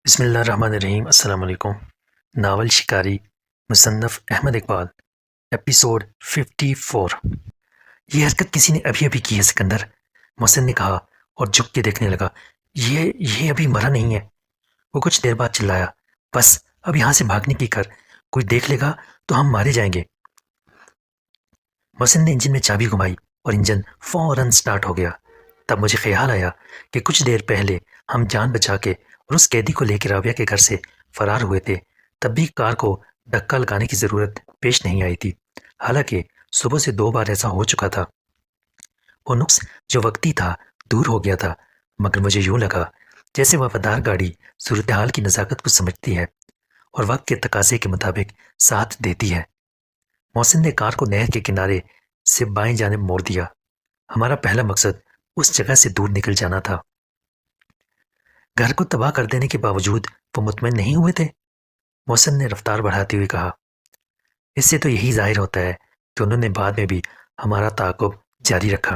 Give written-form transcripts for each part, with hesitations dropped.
بسم اللہ الرحمن الرحیم۔ السلام علیکم۔ ناول شکاری، مصنف احمد اقبال، ایپیسوڈ 54۔ یہ حرکت کسی نے ابھی ابھی کی ہے سکندر، محسن نے کہا اور جھک کے دیکھنے لگا۔ یہ ابھی مرا نہیں ہے۔ وہ کچھ دیر بعد چلایا، بس اب یہاں سے بھاگنے کی کر، کوئی دیکھ لے گا تو ہم مارے جائیں گے۔ محسن نے انجن میں چابی گھمائی اور انجن فوراً سٹارٹ ہو گیا۔ تب مجھے خیال آیا کہ کچھ دیر پہلے ہم جان بچا کے اور اس قیدی کو لے کے رابعہ کے گھر سے فرار ہوئے تھے، تب بھی کار کو دھکا لگانے کی ضرورت پیش نہیں آئی تھی، حالانکہ صبح سے 2 بار ایسا ہو چکا تھا۔ وہ نقص جو وقتی تھا دور ہو گیا تھا، مگر مجھے یوں لگا جیسے وفادار گاڑی صورتحال کی نزاکت کو سمجھتی ہے اور وقت کے تقاضے کے مطابق ساتھ دیتی ہے۔ محسن نے کار کو نہر کے کنارے سے بائیں جانب موڑ دیا۔ ہمارا پہلا مقصد اس جگہ سے دور نکل جانا تھا۔ گھر کو تباہ کر دینے کے باوجود وہ مطمئن نہیں ہوئے تھے، محسن نے رفتار بڑھاتے ہوئے کہا۔ اس سے تو یہی ظاہر ہوتا ہے کہ انہوں نے بعد میں بھی ہمارا تعاقب جاری رکھا،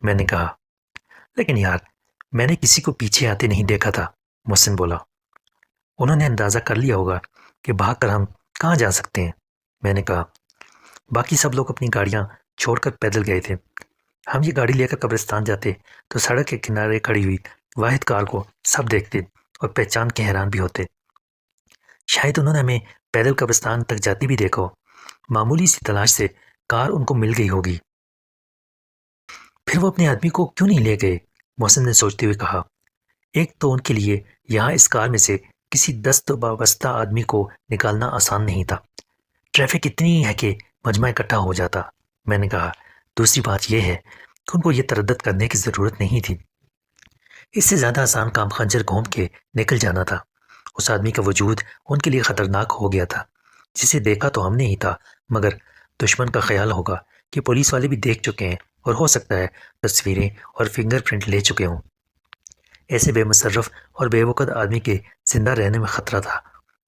میں نے کہا۔ لیکن یار، میں نے کسی کو پیچھے آتے نہیں دیکھا تھا، محسن بولا۔ انہوں نے اندازہ کر لیا ہوگا کہ بھاگ کر ہم کہاں جا سکتے ہیں، میں نے کہا۔ باقی سب لوگ اپنی گاڑیاں چھوڑ کر پیدل گئے تھے۔ ہم یہ گاڑی لے کر قبرستان جاتے تو سڑک کے کنارے کھڑی ہوئی واحد کار کو سب دیکھتے اور پہچان کے حیران بھی ہوتے۔ شاید انہوں نے ہمیں پیدل قبرستان تک جاتی بھی دیکھا ہو۔ معمولی سی تلاش سے کار ان کو مل گئی ہوگی۔ پھر وہ اپنے آدمی کو کیوں نہیں لے گئے، محسن نے سوچتے ہوئے کہا۔ ایک تو ان کے لیے یہاں اس کار میں سے کسی دست وابستہ آدمی کو نکالنا آسان نہیں تھا، ٹریفک اتنی ہے کہ مجمع اکٹھا ہو جاتا، میں نے کہا۔ دوسری بات یہ ہے کہ ان کو یہ تردد کرنے کی ضرورت نہیں تھی۔ اس سے زیادہ آسان کام خنجر گھوم کے نکل جانا تھا۔ اس آدمی کا وجود ان کے لیے خطرناک ہو گیا تھا، جسے دیکھا تو ہم نے ہی تھا، مگر دشمن کا خیال ہوگا کہ پولیس والے بھی دیکھ چکے ہیں اور ہو سکتا ہے تصویریں اور فنگر پرنٹ لے چکے ہوں۔ ایسے بے مصرف اور بے وقت آدمی کے زندہ رہنے میں خطرہ تھا،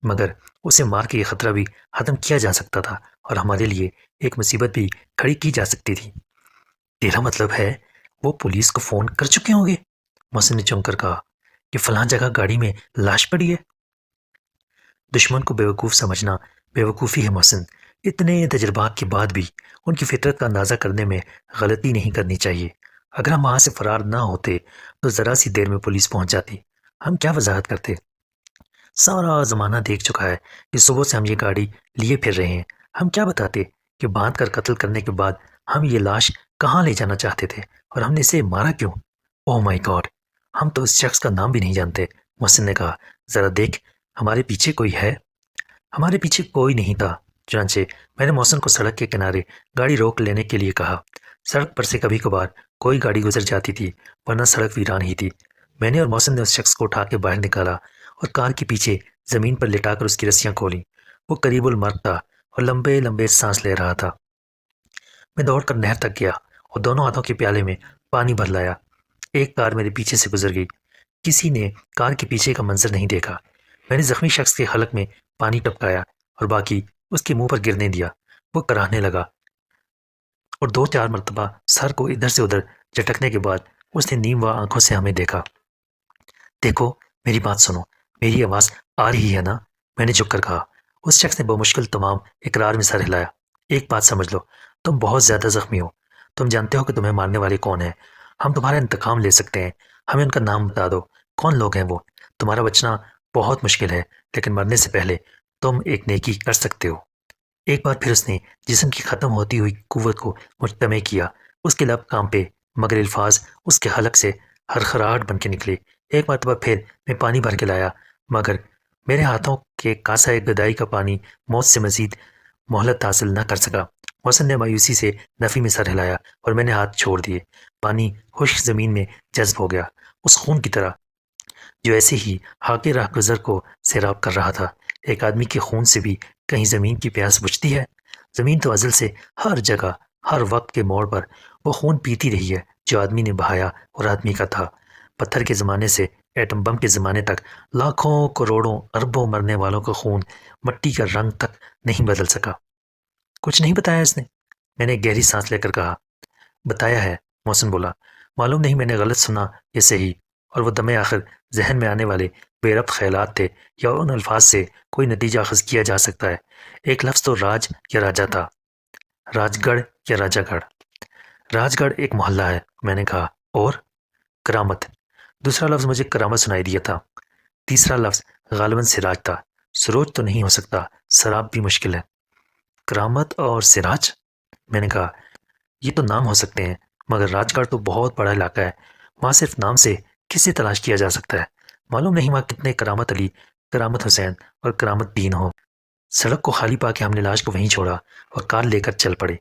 مگر اسے مار کے یہ خطرہ بھی ختم کیا جا سکتا تھا اور ہمارے لیے ایک مصیبت بھی کھڑی کی جا سکتی تھی۔ تیرا مطلب ہے وہ پولیس کو فون کر چکے ہوں گے، محسن نے چونک کر کہا، کہ فلاں جگہ گاڑی میں لاش پڑی ہے۔ دشمن کو بیوقوف سمجھنا بیوقوفی ہے محسن، اتنے تجربات کے بعد بھی ان کی فطرت کا اندازہ کرنے میں غلطی نہیں کرنی چاہیے۔ اگر ہم وہاں سے فرار نہ ہوتے تو ذرا سی دیر میں پولیس پہنچ جاتی، ہم کیا وضاحت کرتے؟ سارا زمانہ دیکھ چکا ہے کہ صبح سے ہم یہ گاڑی لیے پھر رہے ہیں، ہم کیا بتاتے کہ باندھ کر قتل کرنے کے بعد ہم یہ لاش کہاں لے جانا چاہتے تھے اور ہم نے اسے مارا کیوں؟ اوہ مائی گاڈ، ہم تو اس شخص کا نام بھی نہیں جانتے، محسن نے کہا۔ ذرا دیکھ، ہمارے پیچھے کوئی ہے؟ ہمارے پیچھے کوئی نہیں تھا، چنانچہ میں نے محسن کو سڑک کے کنارے گاڑی روک لینے کے لیے کہا۔ سڑک پر سے کبھی کبھار کوئی گاڑی گزر جاتی تھی، ورنہ سڑک ویران ہی تھی۔ میں نے اور محسن نے اس شخص کو اٹھا کے باہر نکالا اور کار کے پیچھے زمین پر لٹا کر اس کی رسیاں کھولیں۔ وہ قریب المرگ تھا اور لمبے لمبے سانس لے رہا تھا۔ میں دوڑ کر نہر تک گیا اور دونوں ہاتھوں کے پیالے میں پانی بھر لایا۔ ایک کار میرے پیچھے سے گزر گئی، کسی نے کار کے پیچھے کا منظر نہیں دیکھا۔ میں نے زخمی شخص کے حلق میں پانی ٹپکایا اور باقی اس کے منہ پر گرنے دیا۔ وہ کراہنے لگا اور 2-4 مرتبہ سر کو ادھر سے ادھر جھٹکنے کے بعد اس نے نیم و آنکھوں سے ہمیں دیکھا۔ دیکھو، میری بات سنو، میری آواز آ رہی ہے نا، میں نے جھک کر کہا۔ اس شخص نے بمشکل تمام اقرار میں سر ہلایا۔ ایک بات سمجھ لو، تم بہت زیادہ زخمی ہو، تم جانتے ہو کہ تمہیں مارنے والے کون ہیں، ہم تمہارا انتقام لے سکتے ہیں، ہمیں ان کا نام بتا دو، کون لوگ ہیں وہ؟ تمہارا بچنا بہت مشکل ہے، لیکن مرنے سے پہلے تم ایک نیکی کر سکتے ہو۔ ایک بار پھر اس نے جسم کی ختم ہوتی ہوئی قوت کو مجتمع کیا، اس کے لب کانپے، مگر الفاظ اس کے حلق سے ہرخراہٹ بن کے نکلے۔ ایک مرتبہ پھر میں پانی بھر کے لایا، مگر میرے ہاتھوں کے کاسہ گدائی کا پانی موت سے مزید مہلت حاصل نہ کر سکا۔ محسن نے مایوسی سے نفی میں سر ہلایا اور میں نے ہاتھ چھوڑ دیے۔ پانی خشک زمین میں جذب ہو گیا، اس خون کی طرح جو ایسے ہی حاکے راہ گزر کو سیراب کر رہا تھا۔ ایک آدمی کے خون سے بھی کہیں زمین کی پیاس بجھتی ہے؟ زمین تو ازل سے ہر جگہ، ہر وقت کے موڑ پر وہ خون پیتی رہی ہے جو آدمی نے بہایا اور آدمی کا تھا۔ پتھر کے زمانے سے ایٹم بم کے زمانے تک لاکھوں کروڑوں اربوں مرنے والوں کا خون مٹی کا رنگ تک نہیں بدل سکا۔ کچھ نہیں بتایا اس نے؟ میں نے گہری سانس لے کر کہا۔ بتایا ہے، محسن بولا۔ معلوم نہیں میں نے غلط سنا یا صحیح، اور وہ دم آخر ذہن میں آنے والے بے ربط خیالات تھے یا ان الفاظ سے کوئی نتیجہ اخذ کیا جا سکتا ہے۔ ایک لفظ تو راج یا راجا تھا، راج گڑھ یا راجا گڑھ۔ راج گڑھ ایک محلہ ہے، میں نے کہا، اور کرامت۔ دوسرا لفظ مجھے کرامت سنائی دیا تھا۔ تیسرا لفظ غالباً سراج تھا۔ سروج تو نہیں ہو سکتا، سراب بھی مشکل ہے۔ کرامت اور سراج، میں نے کہا، یہ تو نام ہو سکتے ہیں، مگر راج گڑھ تو بہت بڑا علاقہ ہے، وہاں صرف نام سے کسے تلاش کیا جا سکتا ہے؟ معلوم نہیں وہاں کتنے کرامت علی، کرامت حسین اور کرامت دین ہو۔ سڑک کو خالی پا کے ہم نے لاش کو وہیں چھوڑا اور کار لے کر چل پڑے۔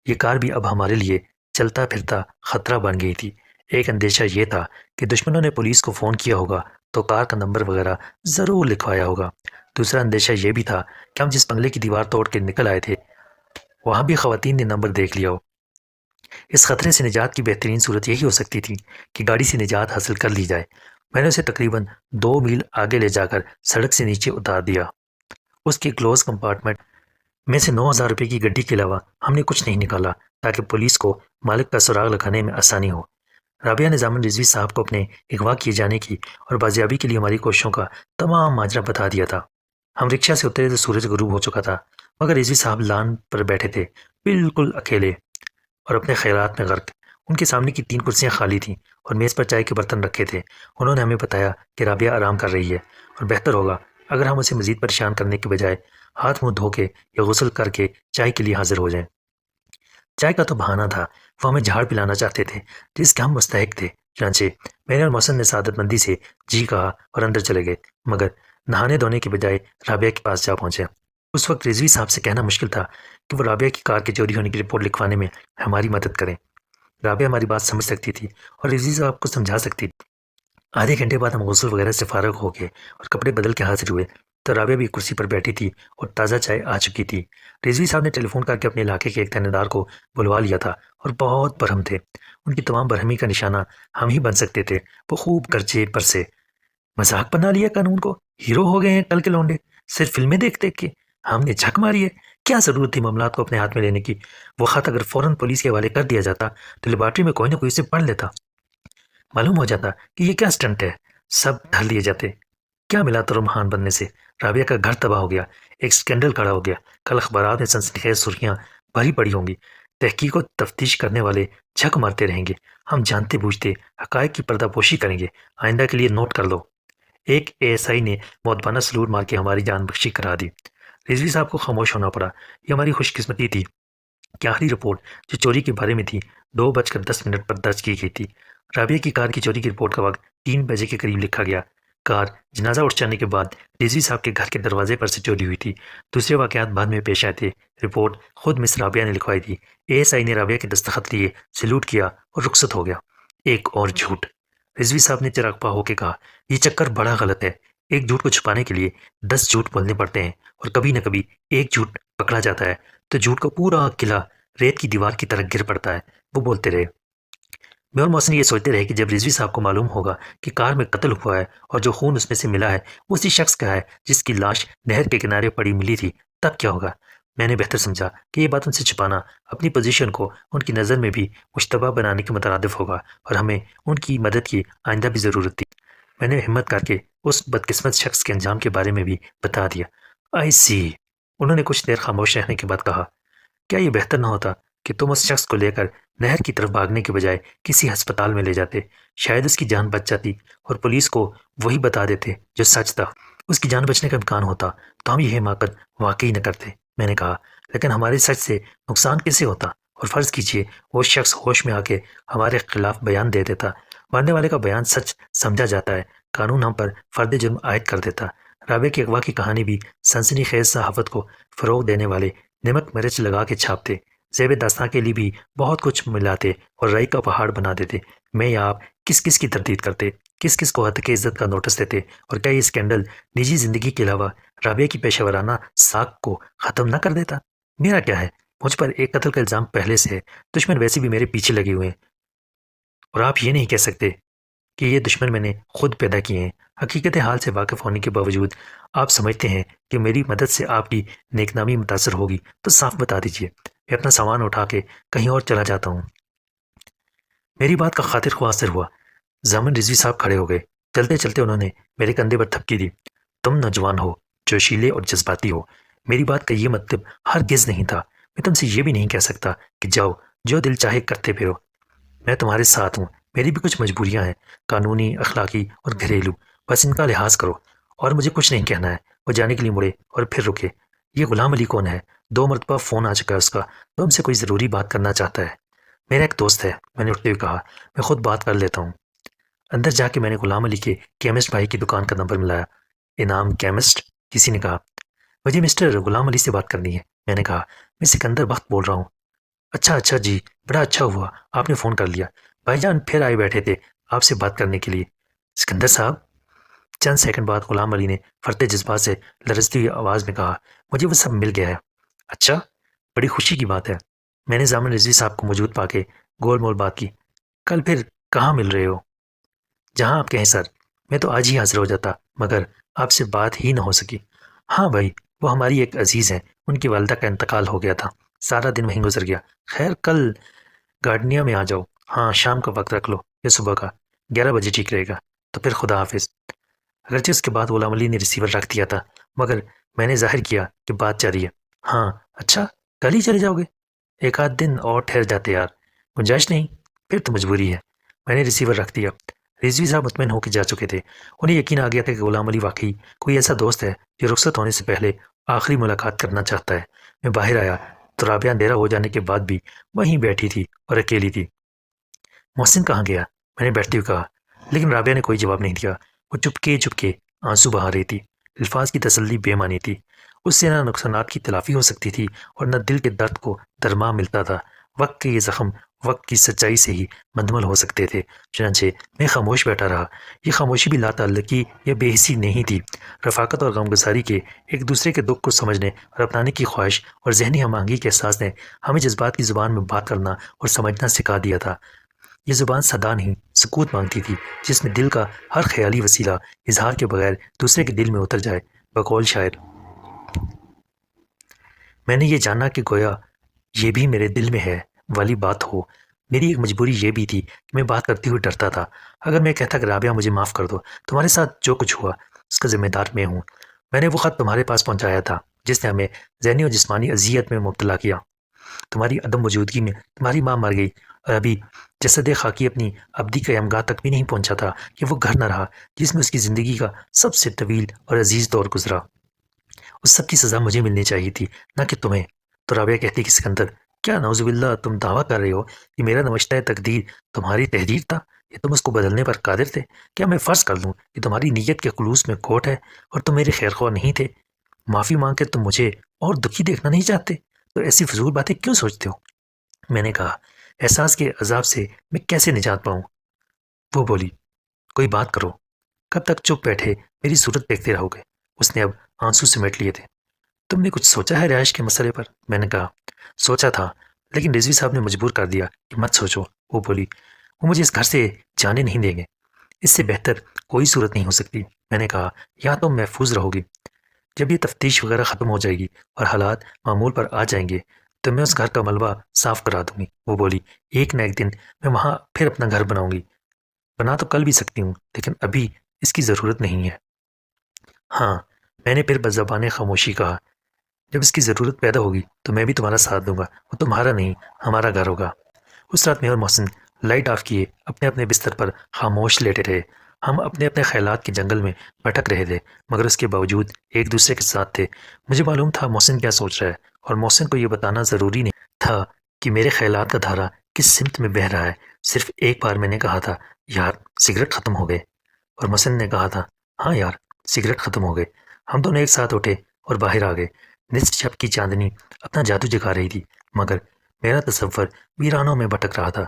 یہ کار بھی اب ہمارے لیے چلتا پھرتا خطرہ بن گئی تھی۔ ایک اندیشہ یہ تھا کہ دشمنوں نے پولیس کو فون کیا ہوگا تو کار کا نمبر وغیرہ ضرور لکھوایا ہوگا۔ دوسرا اندیشہ یہ بھی تھا کہ ہم جس بنگلے کی دیوار توڑ کے نکل آئے تھے وہاں بھی خواتین نے نمبر دیکھ لیا ہو۔ اس خطرے سے نجات کی بہترین صورت یہی ہو سکتی تھی کہ گاڑی سے نجات حاصل کر لی جائے۔ میں نے اسے تقریباً 2 میل آگے لے جا کر سڑک سے نیچے اتار دیا۔ اس کے کلوز کمپارٹمنٹ میں سے 9,000 روپے کی گڈی کے علاوہ ہم نے کچھ نہیں نکالا تاکہ پولیس کو مالک کا سراغ لگانے میں آسانی ہو۔ رابعہ نے ضامن رضوی صاحب کو اپنے اغوا کیے جانے کی اور بازیابی کے لیے ہماری کوششوں کا تمام ماجرا بتا دیا تھا۔ ہم رکشہ سے اترے تو سورج غروب ہو چکا تھا، مگر رضوی صاحب لان پر بیٹھے تھے، بالکل اکیلے اور اپنے خیالات میں غرق۔ ان کے سامنے کی 3 کرسیاں خالی تھیں اور میز پر چائے کے برتن رکھے تھے۔ انہوں نے ہمیں بتایا کہ رابعہ آرام کر رہی ہے اور بہتر ہوگا اگر ہم اسے مزید پریشان کرنے کے بجائے ہاتھ منہ دھو کے یا غسل کر کے چائے کے لیے حاضر ہو جائیں۔ چائے کا تو بہانہ تھا، وہ ہمیں جھاڑ پلانا چاہتے تھے جس کے ہم مستحق تھے۔ چنانچہ میں اور محسن نے سعادت مندی سے جی کہا اور اندر چلے گئے، مگر نہانے دھونے کے بجائے رابعہ کے پاس جا پہنچے۔ اس وقت رضوی صاحب سے کہنا مشکل تھا کہ وہ رابعہ کی کار کے چوری ہونے کی رپورٹ لکھوانے میں ہماری مدد کریں۔ رابعہ ہماری بات سمجھ سکتی تھی اور رضوی صاحب کو سمجھا سکتی تھی۔ آدھے گھنٹے بعد ہم غسل وغیرہ سے فارغ ہو گئے اور کپڑے بدل کے حاضر ہوئے تو رابعہ بھی کرسی پر بیٹھی تھی اور تازہ چائے آ چکی تھی۔ رضوی صاحب نے ٹیلی فون کر کے اپنے علاقے کے ایک تھانے دار کو بلوا لیا تھا اور بہت برہم تھے۔ ان کی تمام برہمی کا نشانہ ہم ہی بن سکتے تھے۔ وہ خوب گرجے پر سے، مذاق بنا لیا قانون کو، ہیرو ہو گئے ہیں کل کے لونڈے، صرف فلمیں دیکھ دیکھ کے۔ ہم نے جھک ماری ہے، کیا ضرورت تھی معاملات کو اپنے ہاتھ میں لینے کی؟ وہ خط اگر فوراً پولیس کے حوالے کر دیا جاتا تو لیبارٹری میں کوئی نہ کوئی اسے پڑھ لیتا، معلوم ہو جاتا کہ یہ کیا سٹنٹ ہے، سب ڈھل لیے جاتے۔ کیا ملا ترمہان بننے سے؟ رابعہ کا گھر تباہ ہو گیا، ایک سکینڈل کھڑا ہو گیا، کل اخبارات میں سنسنیخیز سرخیاں بھری پڑی ہوں گی، تحقیق و تفتیش کرنے والے جھک مارتے رہیں گے، ہم جانتے بوجھتے حقائق کی پردہ پوشی کریں گے۔ آئندہ کے لیے نوٹ کر لو۔ ایک ASI نے مؤدبانہ سلوٹ مار کے ہماری جان بخشی کرا دی۔ رضوی صاحب کو خاموش ہونا پڑا۔ یہ ہماری خوش قسمتی تھی کہ آخری رپورٹ جو چوری کے بارے میں تھی 2:10 پر درج کی گئی تھی۔ رابعہ کی کار کی چوری کی رپورٹ کا وقت 3 بجے کے قریب لکھا گیا۔ کار جنازہ اٹھ جانے کے بعد رضوی صاحب کے گھر کے دروازے پر سے چوری ہوئی تھی۔ دوسرے واقعات بعد میں پیش آئے تھے۔ رپورٹ خود مس رابعہ نے لکھوائی تھی۔ ASI نے رابعہ کے دستخط لیے، سلوٹ کیا اور رخصت ہو گیا۔ ایک اور جھوٹ، رضوی صاحب نے چراغپا ہو کے کہا، یہ چکر بڑا غلط ہے۔ ایک جھوٹ کو چھپانے کے لیے 10 جھوٹ بولنے پڑتے ہیں اور کبھی نہ کبھی ایک جھوٹ پکڑا جاتا ہے تو جھوٹ کا پورا قلعہ ریت کی دیوار کی طرح گر پڑتا ہے۔ وہ بولتے رہے۔ میں اور محسن یہ سوچتے رہے کہ جب رضوی صاحب کو معلوم ہوگا کہ کار میں قتل ہوا ہے اور جو خون اس میں سے ملا ہے وہ اسی شخص کا ہے جس کی لاش نہر کے کنارے پڑی ملی تھی، تب کیا ہوگا؟ میں نے بہتر سمجھا کہ یہ بات ان سے چھپانا اپنی پوزیشن کو ان کی نظر میں بھی مشتبہ بنانے کے مترادف ہوگا اور ہمیں ان کی مدد کی آئندہ بھی ضرورت تھی۔ میں نے ہمت کر کے اس بدقسمت شخص کے انجام کے بارے میں بھی بتا دیا۔ آئی سی، انہوں نے کچھ دیر خاموش رہنے کے بعد کہا، کیا یہ بہتر نہ ہوتا کہ تم اس شخص کو لے کر نہر کی طرف بھاگنے کے بجائے کسی ہسپتال میں لے جاتے؟ شاید اس کی جان بچ جاتی اور پولیس کو وہی بتا دیتے جو سچ تھا۔ اس کی جان بچنے کا امکان ہوتا تو ہم یہ حماقت واقعی نہ کرتے، میں نے کہا، لیکن ہمارے سچ سے نقصان کیسے ہوتا؟ اور فرض کیجئے وہ شخص ہوش میں آ کے ہمارے خلاف بیان دے دیتا، مرنے والے کا بیان سچ سمجھا جاتا ہے، قانون ہم پر فرد جرم عائد کر دیتا۔ رابعہ کے اغوا کی کہانی بھی سنسنی خیز صحافت کو فروغ دینے والے نمک مرچ لگا کے چھاپتے، زیب داستاں کے لیے بھی بہت کچھ ملاتے اور رائی کا پہاڑ بنا دیتے۔ میں یا آپ کس کس کی تردید کرتے، کس کس کو حد کے عزت کا نوٹس دیتے، اور کیا یہ اسکینڈل نجی زندگی کے علاوہ رابعہ کی پیشہ ورانہ ساکھ کو ختم نہ کر دیتا؟ میرا کیا ہے، مجھ پر ایک قتل کا الزام پہلے سے ہے، دشمن ویسے بھی میرے پیچھے لگے ہوئے ہیں، اور آپ یہ نہیں کہہ سکتے کہ یہ دشمن میں نے خود پیدا کیے ہیں۔ حقیقت حال سے واقف ہونے کے باوجود آپ سمجھتے ہیں کہ میری مدد سے آپ کی نیک نامی متاثر ہوگی تو صاف بتا دیجئے، میں اپنا سامان اٹھا کے کہیں اور چلا جاتا ہوں۔ میری بات کا خاطر خواہ اثر ہوا۔ ضامن رضوی صاحب کھڑے ہو گئے۔ چلتے چلتے انہوں نے میرے کندھے پر تھپکی دی۔ تم نوجوان ہو، جوشیلے اور جذباتی ہو۔ میری بات کا یہ مطلب ہرگز نہیں تھا۔ میں تم سے یہ بھی نہیں کہہ سکتا کہ جاؤ، جو دل چاہے کرتے پھرو۔ میں تمہارے ساتھ ہوں، میری بھی کچھ مجبوریاں ہیں، قانونی، اخلاقی اور گھریلو، بس ان کا لحاظ کرو۔ اور مجھے کچھ نہیں کہنا ہے۔ وہ جانے کے لیے مڑے اور پھر رکے۔ یہ غلام علی کون ہے؟ 2 مرتبہ فون آ چکا ہے اس کا، وہ ہم سے کوئی ضروری بات کرنا چاہتا ہے۔ میرا ایک دوست ہے، میں نے اٹھتے ہوئے کہا، میں خود بات کر لیتا ہوں۔ اندر جا کے میں نے غلام علی کے کیمسٹ بھائی کی دکان کا نمبر ملایا۔ انعام کیمسٹ؟ کسی نے کہا۔ مجھے مسٹر غلام علی سے بات کرنی ہے، میں نے کہا۔ میں سکندر بخت بول رہا ہوں۔ اچھا اچھا جی، بڑا اچھا ہوا آپ نے فون کر لیا۔ بھائی جان پھر آئے بیٹھے تھے آپ سے بات کرنے کے لیے۔ سکندر صاحب؟ چند سیکنڈ بعد غلام علی نے فرتے جذبات سے لرزتی ہوئی آواز میں کہا، مجھے وہ سب مل گیا ہے۔ اچھا، بڑی خوشی کی بات ہے۔ میں نے ضامن رضوی صاحب کو موجود پا کے گول مول بات کی۔ کل پھر کہاں مل رہے ہو؟ جہاں آپ کہیں سر، میں تو آج ہی حاضر ہو جاتا، مگر آپ سے بات ہی نہ ہو سکی۔ ہاں بھائی، وہ ہماری ایک عزیز ہیں، ان کی والدہ کا انتقال ہو گیا تھا، سارا دن وہیں گزر گیا۔ خیر کل گارڈنیا میں آ جاؤ۔ ہاں شام کا وقت رکھ لو یا صبح کا، 11 بجے ٹھیک رہے گا۔ تو پھر خدا حافظ۔ اگرچہ اس کے بعد غلام علی نے ریسیور رکھ دیا تھا، مگر میں نے ظاہر کیا کہ بات جاری ہے۔ ہاں اچھا، کل ہی چلے جاؤ گے؟ ایک آدھ دن اور ٹھہر جاتے یار، گنجائش نہیں؟ پھر تو مجبوری ہے۔ میں نے ریسیور رکھ دیا۔ رضوی صاحب مطمئن ہو کے جا چکے تھے۔ انہیں یقین آ گیا تھا کہ غلام علی واقعی کوئی ایسا دوست ہے جو رخصت ہونے سے پہلے آخری ملاقات کرنا چاہتا ہے۔ میں باہر آیا تو رابعہ اندھیرا ہو جانے کے بعد بھی وہیں بیٹھی تھی اور اکیلی تھی۔ محسن کہاں گیا؟ میں نے بیٹھتے ہوئے کہا، لیکن رابعہ نے کوئی جواب نہیں دیا۔ وہ چپکے آنسو بہا رہی تھی۔ الفاظ کی تسلی بے معنی تھی۔ اس سے نہ نقصانات کی تلافی ہو سکتی تھی اور نہ دل کے درد کو درما ملتا تھا۔ وقت کے یہ زخم وقت کی سچائی سے ہی مندمل ہو سکتے تھے۔ چنانچہ میں خاموش بیٹھا رہا۔ یہ خاموشی بھی لا تعلقی یا بے حسی نہیں تھی، رفاقت اور غمگساری کے، ایک دوسرے کے دکھ کو سمجھنے اور اپنانے کی خواہش اور ذہنی ہم آہنگی کے احساس نے ہمیں جذبات کی زبان میں بات کرنا اور سمجھنا سکھا دیا تھا۔ یہ زبان صدا نہیں، سکوت مانگتی تھی، جس میں دل کا ہر خیالی وسیلہ اظہار کے بغیر دوسرے کے دل میں اتر جائے۔ بقول شاعر، میں نے یہ جانا کہ گویا یہ بھی میرے دل میں ہے والی بات ہو۔ میری ایک مجبوری یہ بھی تھی کہ میں بات کرتے ہوئے ڈرتا تھا۔ اگر میں کہتا کہ رابعہ مجھے معاف کر دو، تمہارے ساتھ جو کچھ ہوا اس کا ذمہ دار میں ہوں۔ میں نے وہ خط تمہارے پاس پہنچایا تھا جس نے ہمیں ذہنی اور جسمانی اذیت میں مبتلا کیا۔ تمہاری عدم موجودگی میں تمہاری ماں مر گئی اور ابھی جسد خاکی اپنی ابدی قیامگاہ تک بھی نہیں پہنچا تھا کہ وہ گھر نہ رہا جس میں اس کی زندگی کا سب سے طویل اور عزیز دور گزرا۔ اس سب کی سزا مجھے ملنی چاہیے تھی، نہ کہ تمہیں۔ تو رابعہ کہتی کہ سکندر، کیا نعوذ باللہ تم دعویٰ کر رہے ہو کہ میرا نوشتہ تقدیر تمہاری تحریر تھا یا تم اس کو بدلنے پر قادر تھے؟ کیا میں فرض کر لوں کہ تمہاری نیت کے خلوص میں کھوٹ ہے اور تم میرے خیر خواہ نہیں تھے؟ معافی مانگ کے تم مجھے اور دکھی دیکھنا نہیں چاہتے تو ایسی فضول باتیں کیوں سوچتے ہو؟ میں نے کہا، احساس کے عذاب سے میں کیسے نجات پاؤں؟ وہ بولی، کوئی بات کرو۔ کب تک چپ بیٹھے میری صورت دیکھتے رہو گے؟ اس نے اب آنسو سمیٹ لیے تھے۔ تم نے کچھ سوچا ہے رہائش کے مسئلے پر؟ میں نے کہا، سوچا تھا، لیکن رضوی صاحب نے مجبور کر دیا کہ مت سوچو۔ وہ بولی، وہ مجھے اس گھر سے جانے نہیں دیں گے۔ اس سے بہتر کوئی صورت نہیں ہو سکتی۔ میں نے کہا، یہاں تم محفوظ رہو گی۔ جب یہ تفتیش وغیرہ ختم ہو جائے گی اور حالات معمول پر آ جائیں گے تو میں اس گھر کا ملبہ صاف کرا دوں گی۔ وہ بولی، ایک نہ ایک دن میں وہاں پھر اپنا گھر بناؤں گی۔ بنا تو کل بھی سکتی ہوں، لیکن ابھی اس کی ضرورت نہیں ہے۔ ہاں، میں نے پھر بزبان خاموشی کہا، جب اس کی ضرورت پیدا ہوگی تو میں بھی تمہارا ساتھ دوں گا۔ وہ تمہارا نہیں، ہمارا گھر ہوگا۔ اس رات میں اور محسن لائٹ آف کیے اپنے اپنے بستر پر خاموش لیٹے رہے۔ ہم اپنے اپنے خیالات کے جنگل میں بھٹک رہے تھے، مگر اس کے باوجود ایک دوسرے کے ساتھ تھے۔ مجھے معلوم تھا محسن کیا سوچ رہا ہے، اور محسن کو یہ بتانا ضروری نہیں تھا کہ میرے خیالات کا دھارا کس سمت میں بہہ رہا ہے۔ صرف ایک بار میں نے کہا تھا، یار سگریٹ ختم ہو گئے، اور محسن نے کہا تھا، ہاں یار سگریٹ ختم ہو گئے۔ ہم دونوں ایک ساتھ اٹھے اور باہر آ گئے۔ نصف شب کی چاندنی اپنا جادو جگا رہی تھی، مگر میرا تصور ویرانوں میں بھٹک رہا تھا۔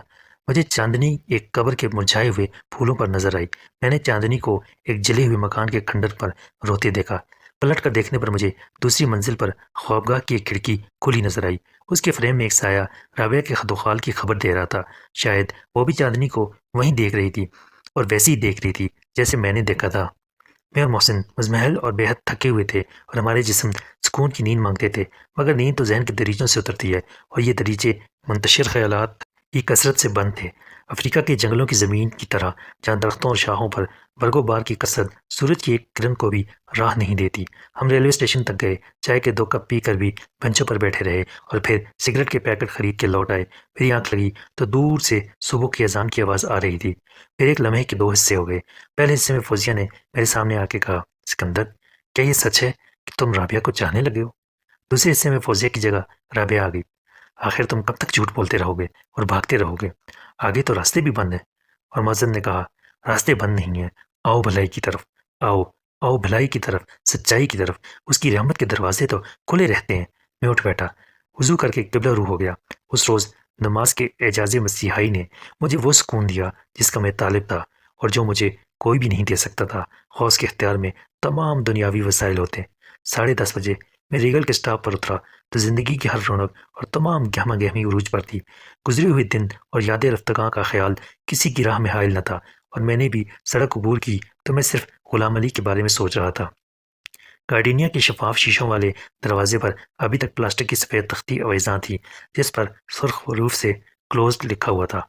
مجھے چاندنی ایک قبر کے مرجھائے ہوئے پھولوں پر نظر آئی۔ میں نے چاندنی کو ایک جلے ہوئے مکان کے کھنڈر پر روتے دیکھا۔ پلٹ کر دیکھنے پر مجھے دوسری منزل پر خوابگاہ کی ایک کھڑکی کھلی نظر آئی۔ اس کے فریم میں ایک سایہ رابعہ کے خد و خال کی خبر دے رہا تھا۔ شاید وہ بھی چاندنی کو وہیں دیکھ رہی تھی، اور ویسے ہی دیکھ رہی تھی جیسے میں نے دیکھا تھا۔ میں اور محسن مزمحل اور بے حد تھکے ہوئے تھے، اور ہمارے جسم سکون کی نیند مانگتے تھے، مگر نیند تو ذہن کے دریچوں سے اترتی ہے، اور یہ دریچے منتشر خیالات یہ کثرت سے بند تھے، افریقہ کے جنگلوں کی زمین کی طرح، جہاں درختوں اور شاخوں پر برگ و بار کی کثرت سورج کی ایک کرن کو بھی راہ نہیں دیتی۔ ہم ریلوے اسٹیشن تک گئے، چائے کے 2 کپ پی کر بھی بنچوں پر بیٹھے رہے اور پھر سگریٹ کے پیکٹ خرید کے لوٹ آئے۔ میری آنکھ لگی تو دور سے صبح کی اذان کی آواز آ رہی تھی۔ پھر ایک لمحے کے 2 حصے ہو گئے۔ پہلے حصے میں فوزیہ نے میرے سامنے آ کے کہا، سکندر، کیا یہ سچ ہے کہ تم رابعہ کو چاہنے لگے ہو؟ دوسرے حصے میں فوزیہ کی جگہ رابعہ آ گئی۔ آخر تم کب تک جھوٹ بولتے رہو گے اور بھاگتے رہو گے؟ آگے تو راستے بھی بند ہیں۔ اور مؤذن نے کہا، راستے بند نہیں ہیں، آؤ بھلائی کی طرف، آؤ آؤ بھلائی کی طرف، سچائی کی طرف، اس کی رحمت کے دروازے تو کھلے رہتے ہیں۔ میں اٹھ بیٹھا، وضو کر کے قبلہ رو ہو گیا۔ اس روز نماز کے اعجاز مسیحائی نے مجھے وہ سکون دیا جس کا میں طالب تھا اور جو مجھے کوئی بھی نہیں دے سکتا تھا۔ غوث کے اختیار میں تمام دنیاوی وسائل ہوتے۔ 10:30 بجے میں ریگل کے سٹاپ پر اترا تو زندگی کی ہر رونق اور تمام گہما گہمی عروج پر تھی۔ گزرے ہوئے دن اور یاد رفتگاں کا خیال کسی کی راہ میں حائل نہ تھا، اور میں نے بھی سڑک عبور کی تو میں صرف غلام علی کے بارے میں سوچ رہا تھا۔ گارڈینیا کے شفاف شیشوں والے دروازے پر ابھی تک پلاسٹک کی سفید تختی اویزاں تھی جس پر سرخ حروف سے کلوزڈ لکھا ہوا تھا۔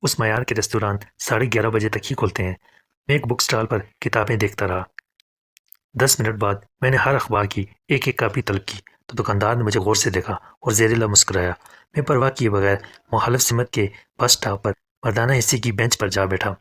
اس معیار کے ریستوران 11:30 بجے تک ہی کھلتے ہیں۔ میں ایک بک سٹال پر کتابیں دیکھتا رہا۔ 10 منٹ بعد میں نے ہر اخبار کی ایک ایک کاپی طلب کی تو دکاندار نے مجھے غور سے دیکھا اور زیر لب مسکرایا۔ میں پرواہ کیے بغیر مخالف سمت کے بس سٹاپ پر مردانہ حصے کی بینچ پر جا بیٹھا۔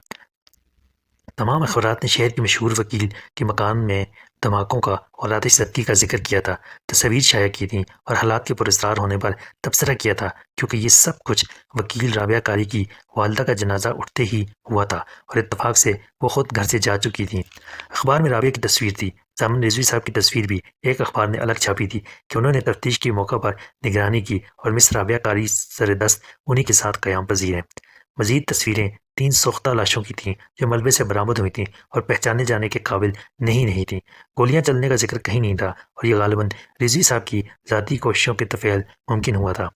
تمام اخبارات نے شہر کے مشہور وکیل کے مکان میں دھماکوں کا اور آتش زدگی کا ذکر کیا تھا، تصاویر شائع کی تھیں اور حالات کے پراسرار ہونے پر تبصرہ کیا تھا، کیونکہ یہ سب کچھ وکیل رابعہ قاری کی والدہ کا جنازہ اٹھتے ہی ہوا تھا اور اتفاق سے وہ خود گھر سے جا چکی تھیں۔ اخبار میں رابعہ کی تصویر تھی۔ ضامن رضوی صاحب کی تصویر بھی ایک اخبار نے الگ چھاپی تھی کہ انہوں نے تفتیش کے موقع پر نگرانی کی اور مس رابعہ قاری سر دست انہی کے ساتھ قیام پذیر ہیں۔ مزید تصویریں 3 سوختہ لاشوں کی تھیں جو ملبے سے برآمد ہوئی تھیں اور پہچانے جانے کے قابل نہیں تھیں۔ گولیاں چلنے کا ذکر کہیں نہیں تھا اور یہ غالباً رضوی صاحب کی ذاتی کوششوں کے طفیل ممکن ہوا تھا۔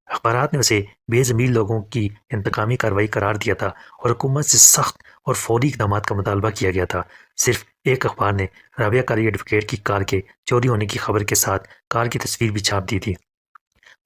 اخبارات نے اسے بے ضمیر لوگوں کی انتقامی کارروائی قرار دیا تھا اور حکومت سے سخت اور فوری اقدامات کا مطالبہ کیا گیا تھا۔ صرف ایک اخبار نے رابعہ قاری ایڈوکیٹ کی کار کے چوری ہونے کی خبر کے ساتھ کار کی تصویر بھی چھاپ دی تھی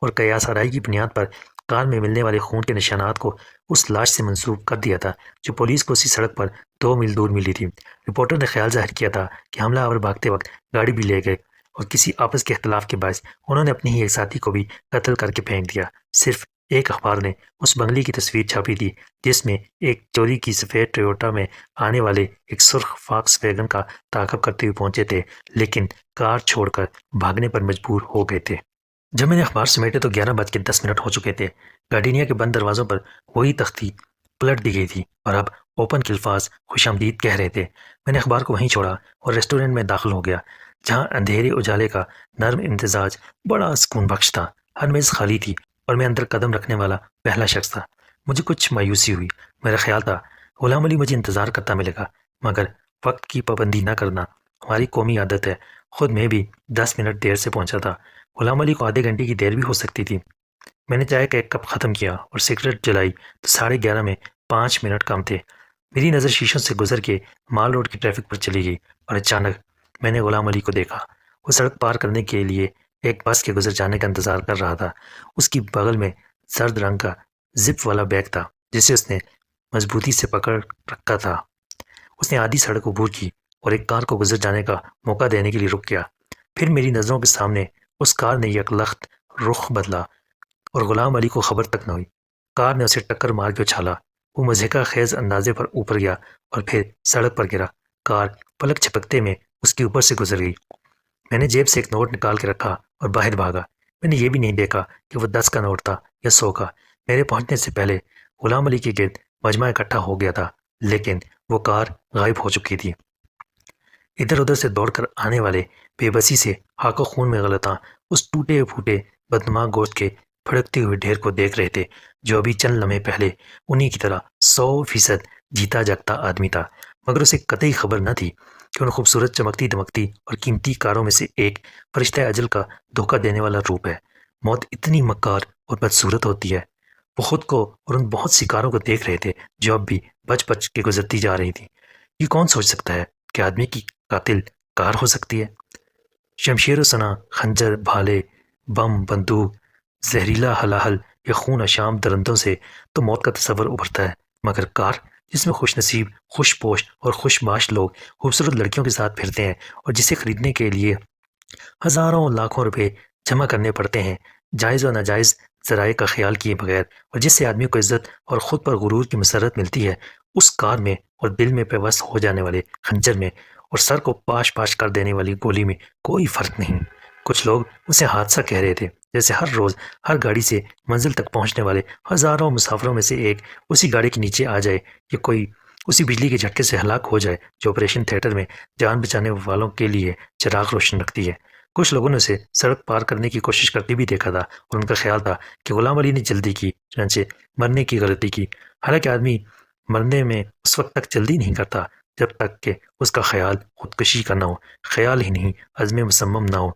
اور قیاس آرائی کی بنیاد پر کار میں ملنے والے خون کے نشانات کو اس لاش سے منسوب کر دیا تھا جو پولیس کو اسی سڑک پر 2 میل دور ملی تھی۔ رپورٹر نے خیال ظاہر کیا تھا کہ حملہ آور بھاگتے وقت گاڑی بھی لے گئے اور کسی آپس کے اختلاف کے باعث انہوں نے اپنی ہی ایک ساتھی کو بھی قتل کر کے پھینک دیا۔ صرف ایک اخبار نے اس بنگلے کی تصویر چھاپی تھی جس میں ایک چوری کی سفید ٹویوٹا میں آنے والے ایک سرخ فاکس ویگن کا تعاقب کرتے ہوئے پہنچے تھے، لیکن کار چھوڑ کر بھاگنے پر مجبور ہو گئے تھے۔ جب میں نے اخبار سمیٹے تو 11:10 ہو چکے تھے۔ گارڈینیا کے بند دروازوں پر وہی تختی پلٹ دی گئی تھی اور اب اوپن کے الفاظ خوش آمدید کہہ رہے تھے۔ میں نے اخبار کو وہیں چھوڑا اور ریسٹورنٹ میں داخل ہو گیا جہاں اندھیرے اجالے کا نرم امتزاج بڑا سکون بخش تھا۔ ہر میز خالی تھی اور میں اندر قدم رکھنے والا پہلا شخص تھا۔ مجھے کچھ مایوسی ہوئی۔ میرا خیال تھا غلام علی مجھے انتظار کرتا ملے گا، مگر وقت کی پابندی نہ کرنا ہماری قومی عادت ہے۔ خود میں بھی 10 منٹ دیر سے پہنچا تھا۔ غلام علی کو آدھے گھنٹے کی دیر بھی ہو سکتی تھی۔ میں نے چائے کا ایک کپ ختم کیا اور سگریٹ جلائی تو 11:30 میں 5 منٹ کم تھے۔ میری نظر شیشوں سے گزر کے مال روڈ کی ٹریفک پر چلی گئی اور اچانک میں نے غلام علی کو دیکھا۔ وہ سڑک پار کرنے کے لیے ایک بس کے گزر جانے کا انتظار کر رہا تھا۔ اس کی بغل میں زرد رنگ کا زپ والا بیگ تھا جسے اس نے مضبوطی سے پکڑ رکھا تھا۔ اس نے آدھی سڑک عبور کی اور ایک کار کو گزر جانے کا موقع دینے کے لیے رک گیا۔ پھر میری نظروں کے سامنے اس کار نے یک لخت رخ بدلا اور غلام علی کو خبر تک نہ ہوئی۔ کار نے اسے ٹکر مار کے اچھالا۔ وہ مضحکہ خیز اندازے پر اوپر گیا اور پھر سڑک پر گرا۔ کار پلک چھپکتے میں اس کے اوپر سے گزر گئی۔ میں نے جیب سے ایک نوٹ نکال کے رکھا اور باہر بھاگا۔ میں نے یہ بھی نہیں دیکھا کہ وہ 10 کا نوٹ تھا یا 100 کا۔ میرے پہنچنے سے پہلے غلام علی کے گرد مجمع اکٹھا ہو گیا تھا، لیکن وہ کار غائب ہو چکی تھی۔ ادھر ادھر سے دوڑ کر آنے والے بے بسی سے خاک و خون میں غلطاں اس ٹوٹے پھوٹے بدنما گوشت کے پھڑکتے ہوئے ڈھیر کو دیکھ رہے تھے جو ابھی چند لمحے پہلے انہی کی طرح 100% جیتا جاگتا آدمی تھا، مگر اسے قطعی خبر نہ تھی کہ ان خوبصورت چمکتی دمکتی اور قیمتی کاروں میں سے ایک فرشتہ اجل کا دھوکہ دینے والا روپ ہے۔ موت اتنی مکار اور بدصورت ہوتی ہے۔ وہ خود کو اور ان بہت سی کاروں کو دیکھ رہے تھے جو اب بھی بچ بچ کے گزرتی جا رہی تھیں۔ یہ کون سوچ سکتا ہے کہ آدمی کی قاتل کار ہو سکتی ہے؟ شمشیر و سنا، خنجر، بھالے، بم، بندوق، زہریلا ہلاہل یا خون اشام درندوں سے تو موت کا تصور ابھرتا ہے، مگر کار جس میں خوش نصیب، خوش پوش اور خوش باش لوگ خوبصورت لڑکیوں کے ساتھ پھرتے ہیں اور جسے خریدنے کے لیے ہزاروں لاکھوں روپے جمع کرنے پڑتے ہیں جائز و ناجائز ذرائع کا خیال کیے بغیر، اور جس سے آدمی کو عزت اور خود پر غرور کی مسرت ملتی ہے، اس کار میں اور دل میں پیوست ہو جانے والے خنجر میں اور سر کو پاش پاش کر دینے والی گولی میں کوئی فرق نہیں۔ کچھ لوگ اسے حادثہ کہہ رہے تھے، جیسے ہر روز ہر گاڑی سے منزل تک پہنچنے والے ہزاروں مسافروں میں سے ایک اسی گاڑی کے نیچے آ جائے یا کوئی اسی بجلی کے جھٹکے سے ہلاک ہو جائے جو آپریشن تھیٹر میں جان بچانے والوں کے لیے چراغ روشن رکھتی ہے۔ کچھ لوگوں نے اسے سڑک پار کرنے کی کوشش کرتے بھی دیکھا تھا اور ان کا خیال تھا کہ غلام علی نے جلدی کی، چنانچہ مرنے کی غلطی کی، حالانکہ آدمی مرنے میں اس وقت تک جلدی نہیں کرتا جب تک کہ اس کا خیال خودکشی کا نہ ہو، خیال ہی نہیں عزم مصمم نہ ہو۔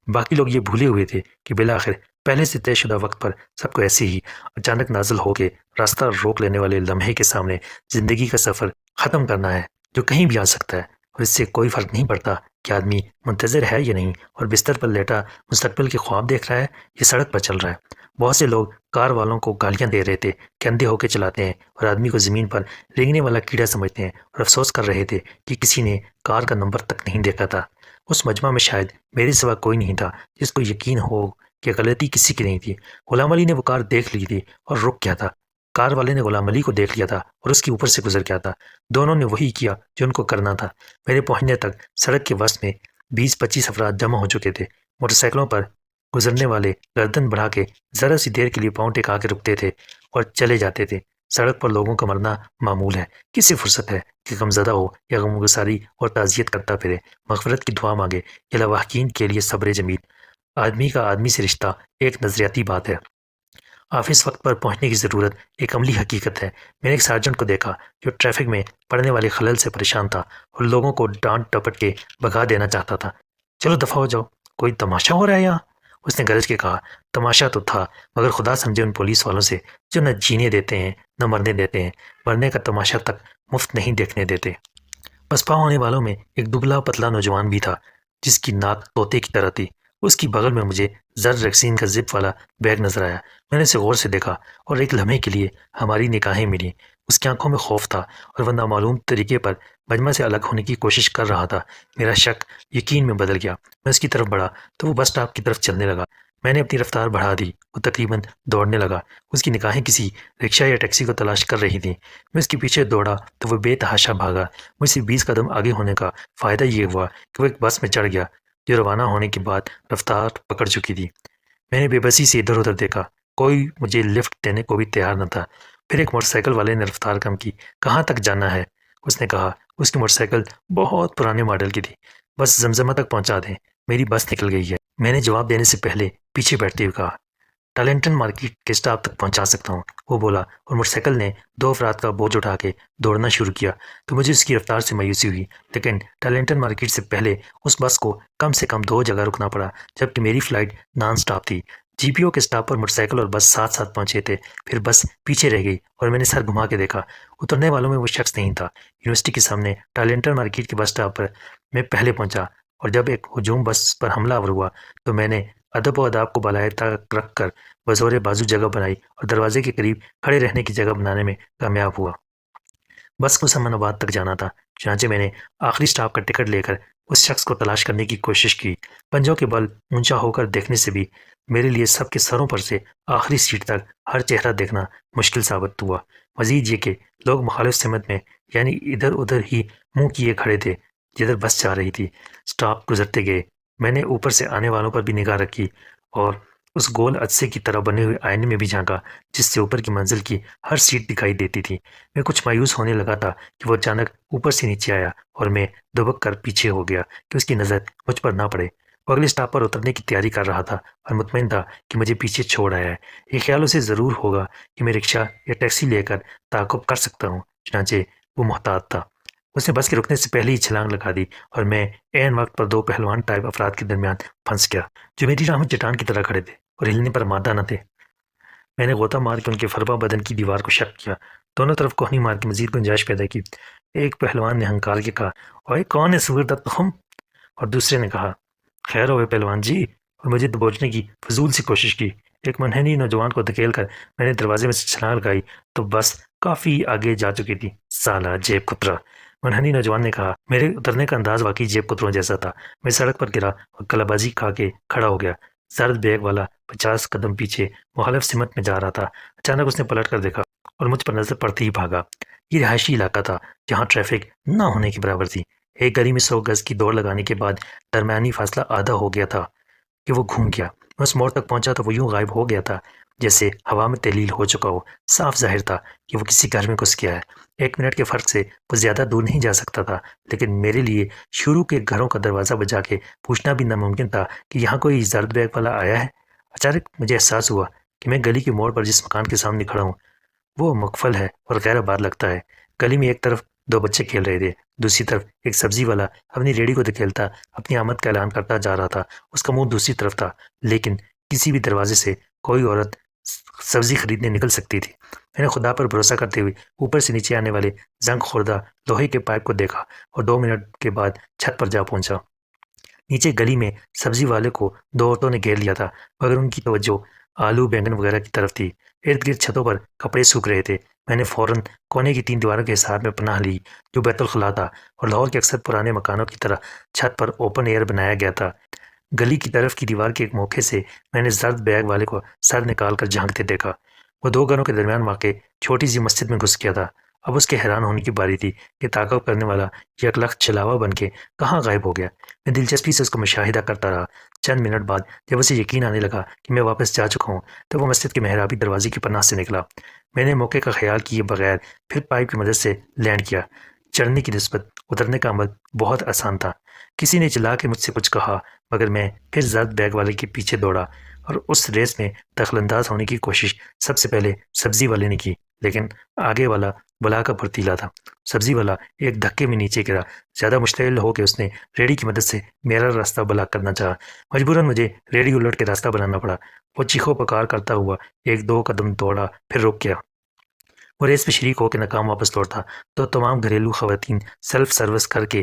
باقی لوگ یہ بھولے ہوئے تھے کہ بالآخر پہلے سے طے شدہ وقت پر سب کو ایسے ہی اچانک نازل ہو کے راستہ روک لینے والے لمحے کے سامنے زندگی کا سفر ختم کرنا ہے جو کہیں بھی آ سکتا ہے، اور اس سے کوئی فرق نہیں پڑتا کہ آدمی منتظر ہے یا نہیں، اور بستر پر لیٹا مستقبل کے خواب دیکھ رہا ہے یا سڑک پر چل رہا ہے۔ بہت سے لوگ کار والوں کو گالیاں دے رہے تھے کہ اندھے ہو کے چلاتے ہیں اور آدمی کو زمین پر رینگنے والا کیڑا سمجھتے ہیں، اور افسوس کر رہے تھے کہ کسی نے کار کا نمبر تک نہیں دیکھا تھا۔ اس مجمع میں شاید میرے سوا کوئی نہیں تھا جس کو یقین ہو کہ غلطی کسی کی نہیں تھی۔ غلام علی نے وہ کار دیکھ لی تھی اور رک گیا تھا، کار والے نے غلام علی کو دیکھ لیا تھا اور اس کے اوپر سے گزر گیا تھا۔ دونوں نے وہی کیا جو ان کو کرنا تھا۔ میرے پہنچنے تک سڑک کے وسط میں 20-25 افراد جمع ہو چکے تھے۔ موٹر سائیکلوں پر گزرنے والے گردن بڑھا کے ذرا سی دیر کے لیے پاؤں ٹکا کے رکتے تھے اور چلے جاتے تھے۔ سڑک پر لوگوں کا مرنا معمول ہے، کسی فرصت ہے کہ غمزدہ ہو یا غمگساری اور تعزیت کرتا پھرے، مغفرت کی دعا مانگے یا لواحقین کے لیے صبر جمیل۔ آدمی کا آدمی سے رشتہ ایک نظریاتی بات ہے، آفس وقت پر پہنچنے کی ضرورت ایک عملی حقیقت ہے۔ میں نے ایک سارجنٹ کو دیکھا جو ٹریفک میں پڑنے والے خلل سے پریشان تھا اور لوگوں کو ڈانٹ ٹپٹ کے بھگا دینا چاہتا تھا۔ چلو دفعہ ہو جاؤ، کوئی تماشا ہو رہا ہے یہاں؟ اس نے گرج کے کہا۔ تماشا تو تھا، مگر خدا سمجھے ان پولیس والوں سے جو نہ جینے دیتے ہیں نہ مرنے دیتے ہیں، مرنے کا تماشا تک مفت نہیں دیکھنے دیتے۔ پسپا ہونے والوں میں ایک دبلا پتلا نوجوان بھی تھا جس کی ناک طوطے کی طرح تھی۔ اس کی بغل میں مجھے زر ریکسین کا زپ والا بیگ نظر آیا۔ میں نے اسے غور سے دیکھا اور ایک لمحے کے لیے ہماری نگاہیں ملی۔ اس کی آنکھوں میں خوف تھا اور وہ نامعلوم طریقے پر مجمع سے الگ ہونے کی کوشش کر رہا تھا۔ میرا شک یقین میں بدل گیا۔ میں اس کی طرف بڑھا تو وہ بس سٹاپ کی طرف چلنے لگا۔ میں نے اپنی رفتار بڑھا دی، وہ تقریباً دوڑنے لگا۔ اس کی نگاہیں کسی رکشہ یا ٹیکسی کو تلاش کر رہی تھیں۔ میں اس کے پیچھے دوڑا تو وہ بے تحاشا بھاگا۔ مجھ سے 20 قدم آگے ہونے کا فائدہ یہ ہوا کہ وہ ایک بس میں چڑھ گیا جو روانہ ہونے کے بعد رفتار پکڑ چکی تھی۔ میں نے بے بسی سے ادھر ادھر دیکھا، کوئی مجھے لفٹ دینے کو بھی تیار نہ تھا۔ پھر ایک موٹر سائیکل والے نے رفتار کم کی۔ کہاں تک جانا ہے؟ اس نے کہا۔ اس کی موٹر سائیکل بہت پرانے ماڈل کی تھی۔ بس زمزمہ تک پہنچا دیں، میری بس نکل گئی ہے۔ میں نے جواب دینے سے پہلے پیچھے بیٹھتے ہوئے کہا، ٹالنٹن مارکیٹ کے اسٹاپ تک پہنچا سکتا ہوں، وہ بولا، اور موٹر سائیکل نے 2 افراد کا بوجھ اٹھا کے دوڑنا شروع کیا تو مجھے اس کی رفتار سے مایوسی ہوئی۔ لیکن ٹالنٹن مارکیٹ سے پہلے اس بس کو کم سے کم 2 جگہ رکنا پڑا جبکہ میری فلائٹ نان سٹاپ تھی۔ جی پی او کے اسٹاپ پر موٹر سائیکل اور بس ساتھ ساتھ پہنچے تھے۔ پھر بس پیچھے رہ گئی اور میں نے سر گھما کے دیکھا۔ اترنے والوں میں وہ شخص نہیں تھا۔ یونیورسٹی کے سامنے ٹالنٹن مارکیٹ کے بس اسٹاپ پر میں پہلے پہنچا اور جب ایک ہجوم بس پر حملہ آور ہوا تو میں نے ادب و آداب کو بالائے طاق رکھ کر بزور بازو جگہ بنائی اور دروازے کے قریب کھڑے رہنے کی جگہ بنانے میں کامیاب ہوا۔ بس کو سمن آباد تک جانا تھا، چنانچہ میں نے آخری اسٹاپ کا ٹکٹ لے کر اس شخص کو تلاش کرنے کی کوشش کی۔ پنجوں کے بل اونچا ہو کر دیکھنے سے بھی میرے لیے سب کے سروں پر سے آخری سیٹ تک ہر چہرہ دیکھنا مشکل ثابت ہوا۔ مزید یہ کہ لوگ مخالف سمت میں یعنی ادھر ادھر ہی منہ کیے کھڑے تھے جدھر بس جا رہی تھی۔ اسٹاپ گزرتے گئے، میں نے اوپر سے آنے والوں پر بھی نگاہ رکھی اور اس گول عدسے کی طرح بنے ہوئے آئینے میں بھی جھانکا جس سے اوپر کی منزل کی ہر سیٹ دکھائی دیتی تھی۔ میں کچھ مایوس ہونے لگا تھا کہ وہ اچانک اوپر سے نیچے آیا اور میں دبک کر پیچھے ہو گیا کہ اس کی نظر مجھ پر نہ پڑے۔ وہ اگلے اسٹاپ پر اترنے کی تیاری کر رہا تھا اور مطمئن تھا کہ مجھے پیچھے چھوڑ آیا ہے۔ یہ خیال اسے ضرور ہوگا کہ میں رکشہ یا ٹیکسی لے کر تعاقب کر سکتا ہوں، چنانچہ وہ محتاط تھا۔ اس نے بس کے رکنے سے پہلے ہی چھلانگ لگا دی اور میں عین وقت پر 2 پہلوان ٹائپ افراد کے درمیان پھنس گیا جو میری راہ میں چٹان کی طرح کھڑے تھے اور ہلنے پر مادہ نہ تھے۔ میں نے غوطہ مار کے ان کے فربا بدن کی دیوار کو شق کیا، دونوں طرف کوہنی مار کے مزید گنجائش پیدا کی۔ ایک پہلوان نے ہنکار کے کہا، اوئے کون ہے سوردہ تخم؟ اور دوسرے نے کہا، خیر ہوئے پہلوان جی، اور مجھے دبوچنے کی فضول سی کوشش کی۔ ایک منحنی نوجوان کو دھکیل کر میں نے دروازے میں سے چھلانگ لگائی تو بس کافی آگے جا چکی تھی۔ سالہ جیب کترا، منحنی نوجوان نے کہا۔ میرے اترنے کا انداز واقعی جیب کتروں جیسا تھا۔ میں سڑک پر گرا اور کلہ بازی کھا کے کھڑا ہو گیا۔ زرد بیگ والا 50 قدم پیچھے مخالف سمت میں جا رہا تھا۔ اچانک اس نے پلٹ کر دیکھا اور مجھ پر نظر پڑتے ہی بھاگا۔ یہ رہائشی علاقہ تھا جہاں ٹریفک نہ ہونے کے برابر تھی۔ ایک گلی میں 100 گز کی دوڑ لگانے کے بعد درمیانی فاصلہ آدھا ہو گیا تھا کہ وہ گھوم گیا۔ میں اس موڑ تک پہنچا تو وہ یوں غائب ہو گیا تھا جیسے ہوا میں تحلیل ہو چکا ہو۔ صاف ظاہر تھا کہ وہ کسی گھر میں گھس گیا ہے۔ 1 منٹ کے فرق سے وہ زیادہ دور نہیں جا سکتا تھا، لیکن میرے لیے شروع کے گھروں کا دروازہ بجا کے پوچھنا بھی ناممکن تھا کہ یہاں کوئی زرد بیگ والا آیا ہے۔ اچانک مجھے احساس ہوا کہ میں گلی کے موڑ پر جس مکان کے سامنے کھڑا ہوں وہ مقفل ہے اور غیر آباد لگتا ہے۔ گلی میں ایک طرف 2 بچے کھیل رہے تھے، دوسری طرف ایک سبزی والا اپنی ریڑھی کو دھکیلتا اپنی آمد کا اعلان کرتا جا رہا تھا۔ اس کا منہ دوسری طرف تھا، لیکن کسی بھی دروازے سے کوئی عورت سبزی خریدنے نکل سکتی تھی۔ میں نے خدا پر بھروسہ کرتے ہوئے اوپر سے نیچے آنے والے زنگ خوردہ لوہے کے پائپ کو دیکھا اور 2 منٹ کے بعد چھت پر جا پہنچا۔ نیچے گلی میں سبزی والے کو 2 عورتوں نے گھیر لیا تھا، مگر ان کی توجہ آلو بینگن وغیرہ کی طرف تھی۔ ارد گرد چھتوں پر کپڑے سوکھ رہے تھے۔ میں نے فوراً کونے کی 3 دیواروں کے حصار میں پناہ لی جو بیت الخلاء تھا اور لاہور کے اکثر پرانے مکانوں کی طرح چھت پر اوپن ایئر بنایا گیا تھا۔ گلی کی طرف کی دیوار کے ایک موقع سے میں نے زرد بیگ والے کو سر نکال کر جھانکتے دیکھا۔ وہ 2 گھروں کے درمیان واقع چھوٹی سی مسجد میں گھس گیا تھا۔ اب اس کے حیران ہونے کی باری تھی کہ تعاقب کرنے والا یکلخت چھلاوا بن کے کہاں غائب ہو گیا۔ میں دلچسپی سے اس کو مشاہدہ کرتا رہا۔ چند منٹ بعد جب اسے یقین آنے لگا کہ میں واپس جا چکا ہوں تو وہ مسجد کے محرابی دروازے کی پناہ سے نکلا۔ میں نے موقع کا خیال کیے بغیر پھر پائپ کی مدد سے لینڈ کیا۔ چڑھنے کی نسبت اترنے کا عمل بہت آسان تھا۔ کسی نے چلا کے مجھ سے کچھ کہا، مگر میں پھر زرد بیگ والے کے پیچھے دوڑا اور اس ریس میں دخل انداز ہونے کی کوشش سب سے پہلے سبزی والے نے کی، لیکن آگے والا بلا کا پرتیلا تھا۔ سبزی والا ایک دھکے میں نیچے گرا۔ زیادہ مشتعل ہو کے اس نے ریڑھی کی مدد سے میرا راستہ بلاک کرنا چاہا۔ مجبوراً مجھے ریڑھی الٹ کے راستہ بنانا پڑا۔ وہ چیخو پکار کرتا ہوا 1-2 قدم دوڑا، پھر رک گیا۔ وہ ریس میں شریک ہو کے ناکام واپس لوٹتا تو تمام گھریلو خواتین سیلف سروس کر کے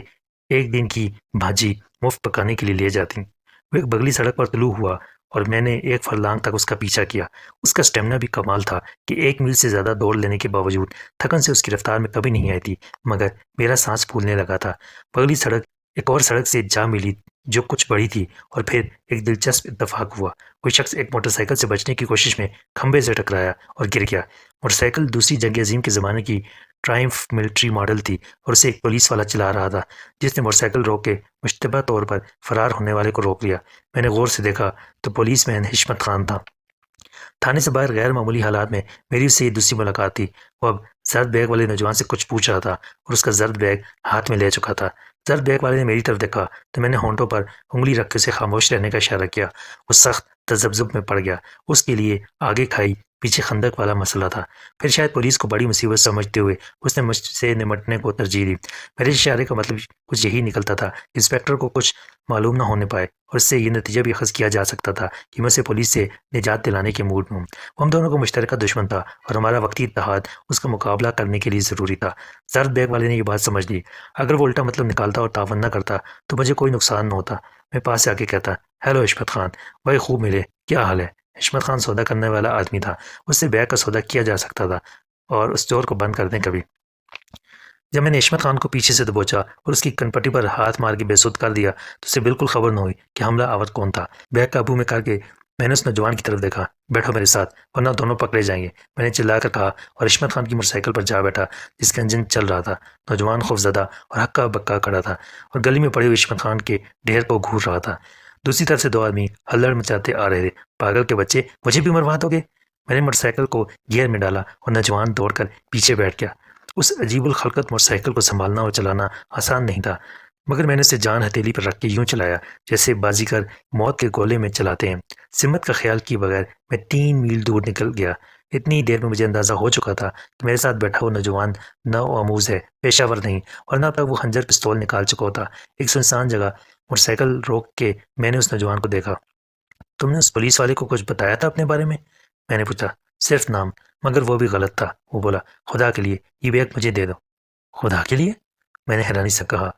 ایک دن کی بھاجی مفت پکانے کے لیے لے جاتی۔ وہ ایک بگلی سڑک پر طلوع ہوا اور میں نے 1 فرلانگ تک اس کا پیچھا کیا۔ اس کا سٹیمنا بھی کمال تھا کہ 1 میل سے زیادہ دوڑ لینے کے باوجود تھکن سے اس کی رفتار میں کبھی نہیں آئی تھی، مگر میرا سانس پھولنے لگا تھا۔ بگلی سڑک ایک اور سڑک سے جا ملی جو کچھ بڑی تھی اور پھر ایک دلچسپ اتفاق ہوا۔ کوئی شخص ایک موٹر سائیکل سے بچنے کی کوشش میں کھمبے سے ٹکرایا اور گر گیا۔ موٹر سائیکل دوسری جنگ عظیم کے زمانے کی ٹرائمف ملٹری ماڈل تھی اور اسے ایک پولیس والا چلا رہا تھا جس نے موٹر سائیکل روک کے مشتبہ طور پر فرار ہونے والے کو روک لیا۔ میں نے غور سے دیکھا تو پولیس مین حشمت خان تھا۔ تھانے سے باہر غیر معمولی حالات میں میری اس سے یہ دوسری ملاقات تھی۔ وہ اب زرد بیگ والے نوجوان سے کچھ پوچھ رہا تھا اور اس کا زرد بیگ ہاتھ میں لے چکا تھا۔ زرد بیگ والے نے میری طرف دیکھا تو میں نے ہونٹوں پر انگلی رکھ کے اسے خاموش رہنے کا اشارہ کیا۔ وہ سخت تذبذب میں پڑ گیا۔ اس کے لیے آگے کھائی پیچھے خندق والا مسئلہ تھا۔ پھر شاید پولیس کو بڑی مصیبت سمجھتے ہوئے اس نے مجھ سے نمٹنے کو ترجیح دی۔ میرے اشارے کا مطلب کچھ یہی نکلتا تھا کہ انسپیکٹر کو کچھ معلوم نہ ہونے پائے، اور اس سے یہ نتیجہ بھی اخذ کیا جا سکتا تھا کہ میں اسے پولیس سے نجات دلانے کے موڈ میں ہوں۔ ہم دونوں کو مشترکہ دشمن تھا اور ہمارا وقتی اتحاد اس کا مقابلہ کرنے کے لیے ضروری تھا۔ زرد بیگ والے نے یہ بات سمجھ لی۔ اگر وہ الٹا مطلب نکالتا اور تعاون نہ کرتا تو مجھے کوئی نقصان نہ ہوتا۔ میں پاس سے آ کے کہتا، ہیلو حشمت خان، بھائی خوب ملے، کیا حال ہے؟ حشمت خان سودا کرنے والا آدمی تھا، اس سے بیگ کا سودا کیا جا سکتا تھا اور اس چور کو بند کر دیں کبھی۔ جب میں نے حشمت خان کو پیچھے سے دبوچا اور اس کی کنپٹی پر ہاتھ مار کے بے سود کر دیا تو اسے بالکل خبر نہ ہوئی کہ حملہ آور کون تھا۔ بیگ قابو میں کر کے میں نے اس نوجوان کی طرف دیکھا، بیٹھو میرے ساتھ ورنہ دونوں پکڑے جائیں گے، میں نے چلا کر کہا اور حشمت خان کی موٹر سائیکل پر جا بیٹھا جس کا انجن چل رہا تھا۔ نوجوان خوفزدہ اور ہکا بکا کھڑا تھا اور گلی میں پڑے ہوئے حشمت خان کے ڈھیر کو گھور رہا تھا۔ دوسری طرف سے 2 آدمی ہلڑ مچاتے آ رہے تھے، پاگل کے بچے، مجھے بھی مروا دو گے؟ میں نے موٹر سائیکل کو گیئر میں ڈالا اور نوجوان دوڑ کر پیچھے بیٹھ گیا۔ اس عجیب الخلقت موٹر سائیکل کو سنبھالنا اور چلانا آسان نہیں تھا، مگر میں نے اسے جان ہتھیلی پر رکھ کے یوں چلایا جیسے بازیگر موت کے گولے میں چلاتے ہیں۔ سمت کا خیال کیے بغیر میں 3 میل دور نکل گیا۔ اتنی دیر میں مجھے اندازہ ہو چکا تھا کہ میرے ساتھ بیٹھا وہ نوجوان نو آموز ہے، پیشہ ور نہیں، ورنہ اب تک وہ خنجر پستول نکال چکا ہوتا۔ ایک سنسان جگہ موٹر سائیکل روک کے میں نے اس نوجوان کو دیکھا۔ تم نے اس پولیس والے کو کچھ بتایا تھا اپنے بارے میں؟ میں نے پوچھا۔ صرف نام، مگر وہ بھی غلط تھا۔ وہ بولا، خدا کے لیے یہ بیگ مجھے دے دو۔ خدا کے لیے؟ میں نے حیرانی سے کہا،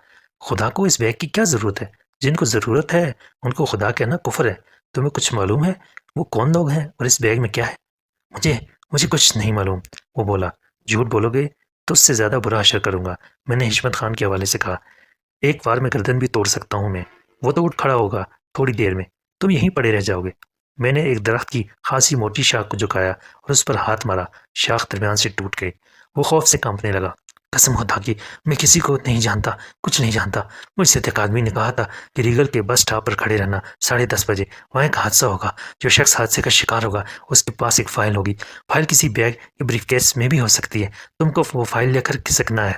خدا کو اس بیگ کی کیا ضرورت ہے؟ جن کو ضرورت ہے ان کو خدا کہنا کفر ہے۔ تمہیں کچھ معلوم ہے وہ کون لوگ ہیں اور اس بیگ میں کیا ہے؟ مجھے مجھے کچھ نہیں معلوم، وہ بولا۔ جھوٹ بولو گے تو اس سے زیادہ برا حشر کروں گا، میں نے حشمت خان کے حوالے سے کہا۔ ایک وار میں گردن بھی توڑ سکتا ہوں میں، وہ تو اٹھ کھڑا ہوگا تھوڑی دیر میں، تم یہیں پڑے رہ جاؤ گے۔ میں نے ایک درخت کی خاصی موٹی شاخ کو جھکایا اور اس پر ہاتھ مارا، شاخ درمیان سے ٹوٹ گئی۔ وہ خوف سے کانپنے لگا۔ قسم خدا کی میں کسی کو نہیں جانتا، کچھ نہیں جانتا۔ مجھ سے ایک آدمی نے کہا تھا کہ ریگل کے بس اسٹاپ پر کھڑے رہنا 10:30 بجے، وہاں ایک حادثہ ہوگا، جو شخص حادثے کا شکار ہوگا اس کے پاس ایک فائل ہوگی، فائل کسی بیگ یا بریف کیس میں بھی ہو سکتی ہے، تم کو وہ فائل لے کر کھسکنا ہے،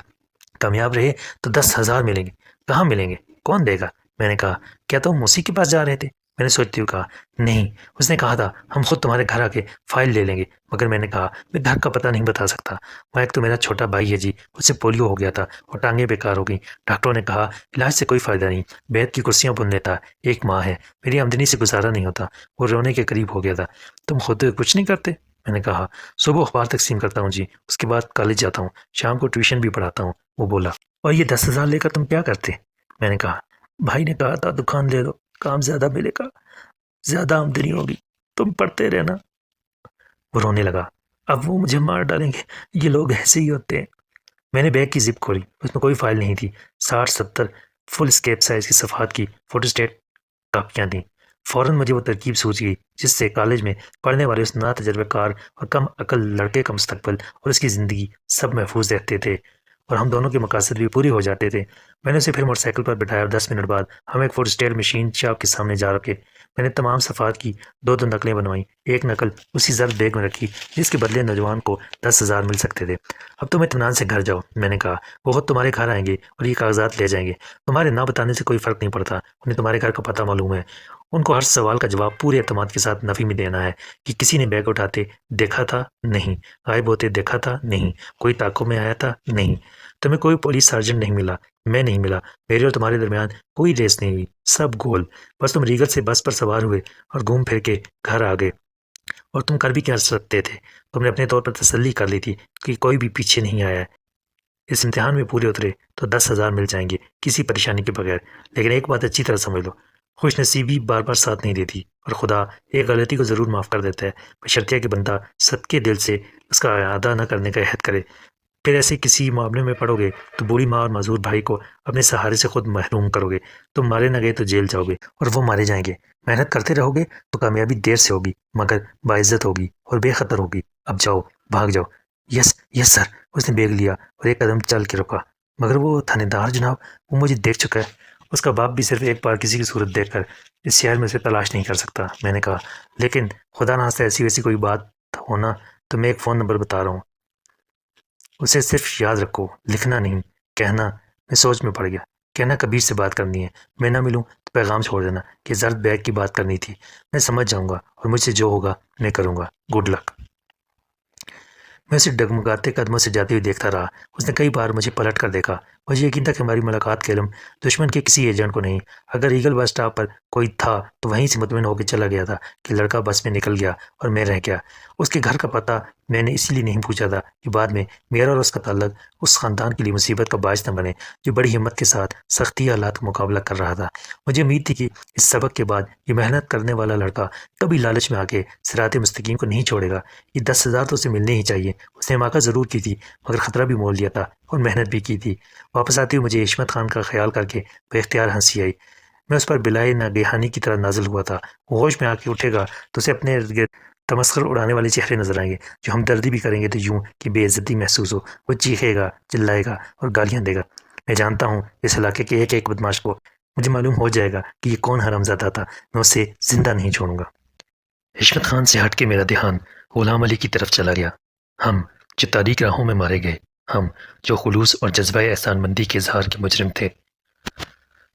کامیاب رہے تو 10,000 ملیں گے۔ کہاں ملیں گے؟ کون دے گا؟ میں نے کہا۔ کیا تم اسی کے پاس جا رہے تھے؟ میں نے سوچتے ہوئے کہا۔ نہیں، اس نے کہا تھا ہم خود تمہارے گھر آ کے فائل لے لیں گے، مگر میں نے کہا میں گھر کا پتہ نہیں بتا سکتا، وہاں ایک تو میرا چھوٹا بھائی ہے جی، اس سے پولیو ہو گیا تھا اور ٹانگیں بیکار ہو گئیں، ڈاکٹروں نے کہا علاج سے کوئی فائدہ نہیں، بیت کی کرسیاں بن لیتا، ایک ماں ہے، میری آمدنی سے گزارا نہیں ہوتا، وہ رونے کے قریب ہو گیا تھا۔ تم خود کچھ نہیں کرتے؟ میں نے کہا صبح اخبار تقسیم کرتا ہوں جی، اس کے بعد کالج جاتا ہوں، شام کو ٹیوشن بھی پڑھاتا ہوں۔ وہ بولا۔ اور یہ 10,000 لے کر تم کیا کرتے؟ میں نے کہا بھائی نے کہا تھا دکان لے لو، کام زیادہ ملے گا، زیادہ آمدنی ہوگی، تم پڑھتے رہنا۔ وہ رونے لگا۔ اب وہ مجھے مار ڈالیں گے، یہ لوگ ایسے ہی ہوتے ہیں۔ میں نے بیگ کی زپ کھولی، اس میں کوئی فائل نہیں تھی، 60-70 فل اسکیپ سائز کی صفحات کی فوٹوسٹیٹ کاپیاں تھیں۔ فوراً مجھے وہ ترکیب سوچ گئی جس سے کالج میں پڑھنے والے اس نا تجربہ کار اور کم عقل لڑکے کا مستقبل اور اس کی زندگی سب محفوظ رہتے تھے اور ہم دونوں کے مقاصد بھی پورے ہو جاتے تھے۔ میں نے اسے پھر موٹر سائیکل پر بٹھایا اور 10 منٹ بعد ہم ایک فوٹوسٹیٹ مشین شاپ کے سامنے جا رکے۔ میں نے تمام صفحات کی 2 نقلیں بنوائیں، ایک نقل اسی زرد بیگ میں رکھی جس کے بدلے نوجوان کو 10,000 مل سکتے تھے۔ اب تم اطمینان سے گھر جاؤ، میں نے کہا، وہ خود تمہارے گھر آئیں گے اور یہ کاغذات لے جائیں گے، تمہارے نہ بتانے سے کوئی فرق نہیں پڑتا، انہیں تمہارے گھر کا پتہ معلوم ہے۔ ان کو ہر سوال کا جواب پورے اعتماد کے ساتھ نفی میں دینا ہے کہ کسی نے بیگ اٹھاتے دیکھا تھا؟ نہیں۔ غائب ہوتے دیکھا تھا؟ نہیں۔ کوئی تعاقب میں آیا تھا؟ نہیں۔ تمہیں کوئی پولیس سارجنٹ نہیں ملا، میں نہیں ملا، میرے اور تمہارے درمیان کوئی ریس نہیں ہوئی، سب گول۔ بس تم ریگل سے بس پر سوار ہوئے اور گھوم پھر کے گھر آ گئے، اور تم کر بھی کیا سکتے تھے؟ تم نے اپنے طور پر تسلی کر لی تھی کہ کوئی بھی پیچھے نہیں آیا ہے۔ اس امتحان میں پورے اترے تو 10,000 مل جائیں گے کسی پریشانی کے بغیر، لیکن ایک بات اچھی طرح سمجھ لو، خوش نصیبی بار بار ساتھ نہیں دیتی، اور خدا ایک غلطی کو ضرور معاف کر دیتا ہے بشرطیہ کہ بندہ صدقے دل سے اس کا اعادہ نہ کرنے کا عہد کرے۔ پھر ایسے کسی معاملے میں پڑو گے تو بوڑھی ماں اور معذور بھائی کو اپنے سہارے سے خود محروم کرو گے، تم مارے نہ گئے تو جیل جاؤ گے اور وہ مارے جائیں گے۔ محنت کرتے رہو گے تو کامیابی دیر سے ہوگی مگر باعزت ہوگی اور بے خطر ہوگی۔ اب جاؤ، بھاگ جاؤ۔ یس یس سر۔ اس نے بیگ لیا اور ایک قدم چل کے رکا۔ مگر وہ تھانے دار جناب، وہ مجھے دیکھ چکا ہے، اس کا باپ بھی صرف ایک بار کسی کی صورت دیکھ کر اس شہر میں اسے تلاش نہیں کر سکتا۔ میں نے کہا لیکن خدا نہ خواستہ ایسی ویسی کوئی بات ہونا تو میں ایک فون نمبر بتا رہا ہوں، اسے صرف یاد رکھو، لکھنا نہیں، کہنا۔ میں سوچ میں پڑ گیا۔ کہنا کبیر سے بات کرنی ہے، میں نہ ملوں تو پیغام چھوڑ دینا کہ زرد بیگ کی بات کرنی تھی، میں سمجھ جاؤں گا اور مجھ سے جو ہوگا میں کروں گا، گڈ لک۔ میں اسے ڈگمگاتے قدموں سے جاتے ہوئے دیکھتا رہا۔ اس نے کئی بار مجھے پلٹ کر دیکھا۔ مجھے یقین تھا کہ ہماری ملاقات کے علم دشمن کے کسی ایجنٹ کو نہیں۔ اگر ایگل بس اسٹاپ پر کوئی تھا تو وہیں سے مطمئن ہو کے چلا گیا تھا کہ لڑکا بس میں نکل گیا اور میں رہ گیا۔ اس کے گھر کا پتہ میں نے اسی لیے نہیں پوچھا تھا کہ بعد میں میرا اور اس کا تعلق اس خاندان کے لیے مصیبت کا باعث نہ بنے جو بڑی ہمت کے ساتھ سختی حالات کا مقابلہ کر رہا تھا۔ مجھے امید تھی کہ اس سبق کے بعد یہ محنت کرنے والا لڑکا کبھی لالچ میں آ کے صراط مستقیم کو نہیں چھوڑے گا۔ یہ 10,000 تو اسے ملنے ہی چاہیے۔ اس نے حماقت ضرور کی تھی مگر خطرہ بھی مول لیا تھا اور محنت بھی کی تھی۔ واپس آتے ہوئے مجھے حشمت خان کا خیال کر کے بے اختیار ہنسی آئی۔ میں اس پر بلائے ناگہانی کی طرح نازل ہوا تھا۔ وہ ہوش میں آ کے اٹھے گا تو اسے اپنے ارد گرد تمسخر اڑانے والے چہرے نظر آئیں گے جو ہمدردی بھی کریں گے تو یوں کہ بے عزتی محسوس ہو۔ وہ چیخے گا، چلائے گا اور گالیاں دے گا۔ میں جانتا ہوں اس علاقے کے ایک ایک بدماش کو، مجھے معلوم ہو جائے گا کہ یہ کون حرامزادہ تھا، میں اسے زندہ نہیں چھوڑوں گا۔ حشمت خان سے ہٹ کے میرا دھیان غلام علی کی طرف چلا گیا۔ ہم جو تاریک راہوں میں مارے گئے، ہم جو خلوص اور جذبہ احسان مندی کے اظہار کے مجرم تھے،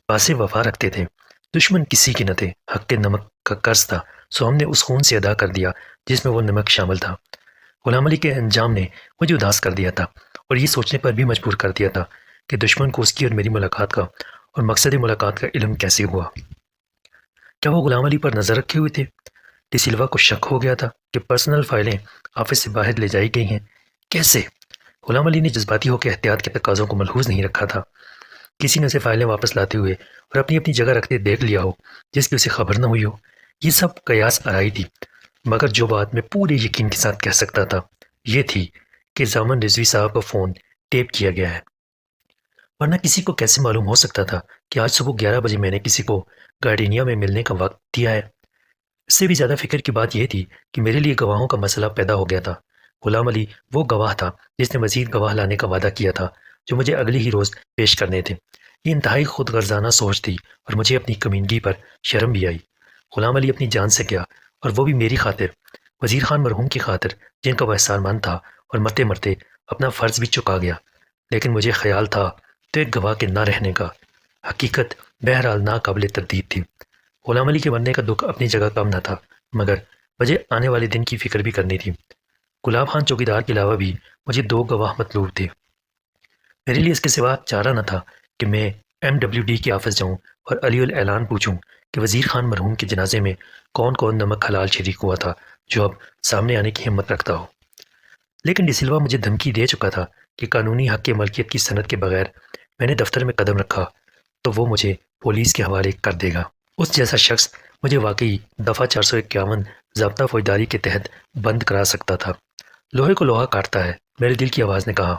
پاسے وفا رکھتے تھے، دشمن کسی کے نہ تھے، حق کے نمک کا قرض تھا سو ہم نے اس خون سے ادا کر دیا جس میں وہ نمک شامل تھا۔ غلام علی کے انجام نے مجھے اداس کر دیا تھا اور یہ سوچنے پر بھی مجبور کر دیا تھا کہ دشمن کو اس کی اور میری ملاقات کا اور مقصد ملاقات کا علم کیسے ہوا۔ کیا وہ غلام علی پر نظر رکھے ہوئے تھے؟ ڈی سلوا کو شک ہو گیا تھا کہ پرسنل فائلیں آفس سے باہر لے جائی گئی ہیں۔ کیسے؟ غلام علی نے جذباتی ہو کے احتیاط کے تقاضوں کو ملحوظ نہیں رکھا تھا۔ کسی نے اسے فائلیں واپس لاتے ہوئے اور اپنی اپنی جگہ رکھتے دیکھ لیا ہو جس کی اسے خبر نہ ہوئی ہو۔ یہ سب قیاس آرائی تھی، مگر جو بات میں پورے یقین کے ساتھ کہہ سکتا تھا یہ تھی کہ زامن رضوی صاحب کا فون ٹیپ کیا گیا ہے، ورنہ کسی کو کیسے معلوم ہو سکتا تھا کہ آج صبح 11 بجے میں نے کسی کو گارڈینیا میں ملنے کا وقت دیا ہے۔ اس سے بھی زیادہ فکر کی بات یہ تھی کہ میرے لیے گواہوں کا مسئلہ پیدا ہو گیا تھا۔ غلام علی وہ گواہ تھا جس نے مزید گواہ لانے کا وعدہ کیا تھا جو مجھے اگلے ہی روز پیش کرنے تھے۔ یہ انتہائی خود غرضانہ سوچ تھی اور مجھے اپنی کمینگی پر شرم بھی آئی۔ غلام علی اپنی جان سے گیا، اور وہ بھی میری خاطر، وزیر خان مرحوم کی خاطر جن کا وہ احسان مند تھا، اور مرتے مرتے اپنا فرض بھی چکا گیا۔ لیکن مجھے خیال تھا تو ایک گواہ کے نہ رہنے کا۔ حقیقت بہرحال ناقابل تردید تھی۔ غلام علی کے مرنے کا دکھ اپنی جگہ کم نہ تھا، مگر مجھے آنے والے دن کی فکر بھی کرنی تھی۔ گلاب خان چوکیدار کے علاوہ بھی مجھے 2 گواہ مطلوب تھے۔ میرے لیے اس کے سوا چارہ نہ تھا کہ میں MWD کے آفس جاؤں اور علی الاعلان پوچھوں کہ وزیر خان مرحوم کے جنازے میں کون کون نمک حلال شریک ہوا تھا جو اب سامنے آنے کی ہمت رکھتا ہو۔ لیکن ڈی سلوا مجھے دھمکی دے چکا تھا کہ قانونی حق ملکیت کی سند کے بغیر میں نے دفتر میں قدم رکھا تو وہ مجھے پولیس کے حوالے کر دے گا۔ اس جیسا شخص مجھے واقعی دفعہ 451 ضابطہ فوجداری کے تحت بند کرا سکتا تھا۔ لوہے کو لوہا کاٹتا ہے، میرے دل کی آواز نے کہا۔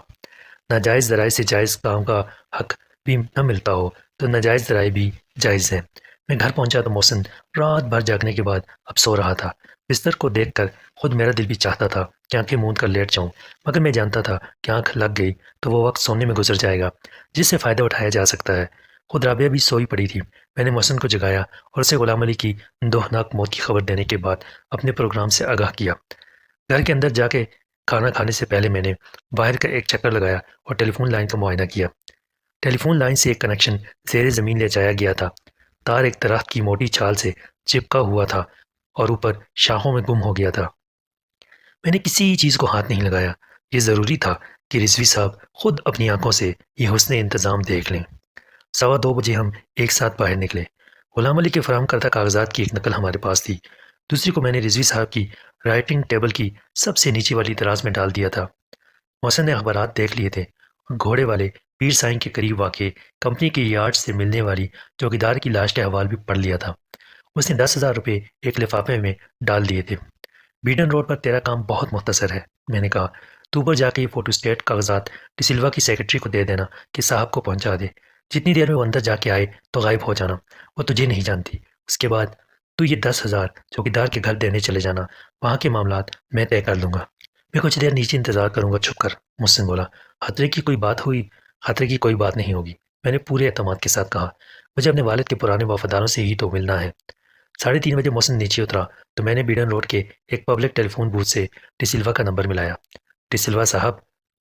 ناجائز ذرائع سے جائز کام کا حق بھی نہ ملتا ہو تو ناجائز ذرائع بھی جائز ہے۔ میں گھر پہنچا تو محسن رات بھر جاگنے کے بعد اب سو رہا تھا۔ بستر کو دیکھ کر خود میرا دل بھی چاہتا تھا کہ آنکھیں موند کر لیٹ جاؤں، مگر میں جانتا تھا کہ آنکھ لگ گئی تو وہ وقت سونے میں گزر جائے گا جس سے فائدہ اٹھایا جا سکتا ہے۔ خود رابعہ بھی سوئی پڑی تھی۔ میں نے محسن کو جگایا اور اسے غلام علی کی اندوہناک موت کی خبر دینے کے بعد اپنے پروگرام سے آگاہ کیا۔ گھر کے اندر جا کے کھانا کھانے سے پہلے میں نے باہر کا ایک چکر لگایا اور ٹیلی فون لائن کا معائنہ کیا۔ ٹیلی فون لائن سے ایک کنیکشن زیر زمین لے جایا گیا تھا۔ تار ایک درخت کی موٹی چھال سے چپکا ہوا تھا اور اوپر شاخوں میں گم ہو گیا تھا۔ میں نے کسی چیز کو ہاتھ نہیں لگایا۔ یہ ضروری تھا کہ رضوی صاحب خود اپنی آنکھوں سے یہ حسن انتظام دیکھ لیں۔ 2:15 بجے ہم ایک ساتھ باہر نکلے۔ غلام علی کے فراہم کردہ کاغذات کی ایک نقل ہمارے پاس تھی، دوسری کو میں نے رضوی صاحب کی رائٹنگ ٹیبل کی سب سے نیچے والی دراز میں ڈال دیا تھا۔ محسن نے اخبارات دیکھ لیے تھے اور گھوڑے والے پیر سائن کے قریب واقع کمپنی کے یارڈ سے ملنے والی چوکیدار کی لاش کا احوال بھی پڑھ لیا تھا۔ اس نے 10,000 روپے ایک لفافے میں ڈال دیے تھے۔ بیڈن روڈ پر تیرا کام بہت مختصر ہے، میں نے کہا۔ تو اوپر جا کے یہ فوٹو اسٹیٹ کاغذات ڈی سلوا کی سیکرٹری کو دے دینا کہ صاحب کو پہنچا دے۔ جتنی دیر میں وہ اندر جا کے آئے تو غائب ہو جانا، وہ تجھے نہیں جانتی۔ اس کے بعد تو یہ 10,000 چوکیدار کے گھر دینے چلے جانا، وہاں کے معاملات میں طے کر لوں گا۔ میں کچھ دیر نیچے انتظار کروں گا، چھپ کر، محسن بولا۔ خطرے کی کوئی بات ہوئی؟ خطرے کی کوئی بات نہیں ہوگی، میں نے پورے اعتماد کے ساتھ کہا۔ مجھے اپنے والد کے پرانے وفاداروں سے ہی تو ملنا ہے۔ 3:30 بجے محسن نیچے اترا تو میں نے بیڈن روڈ کے ایک پبلک ٹیلی فون بوتھ سے ڈی سلوا کا نمبر ملایا۔ ڈی سلوا صاحب،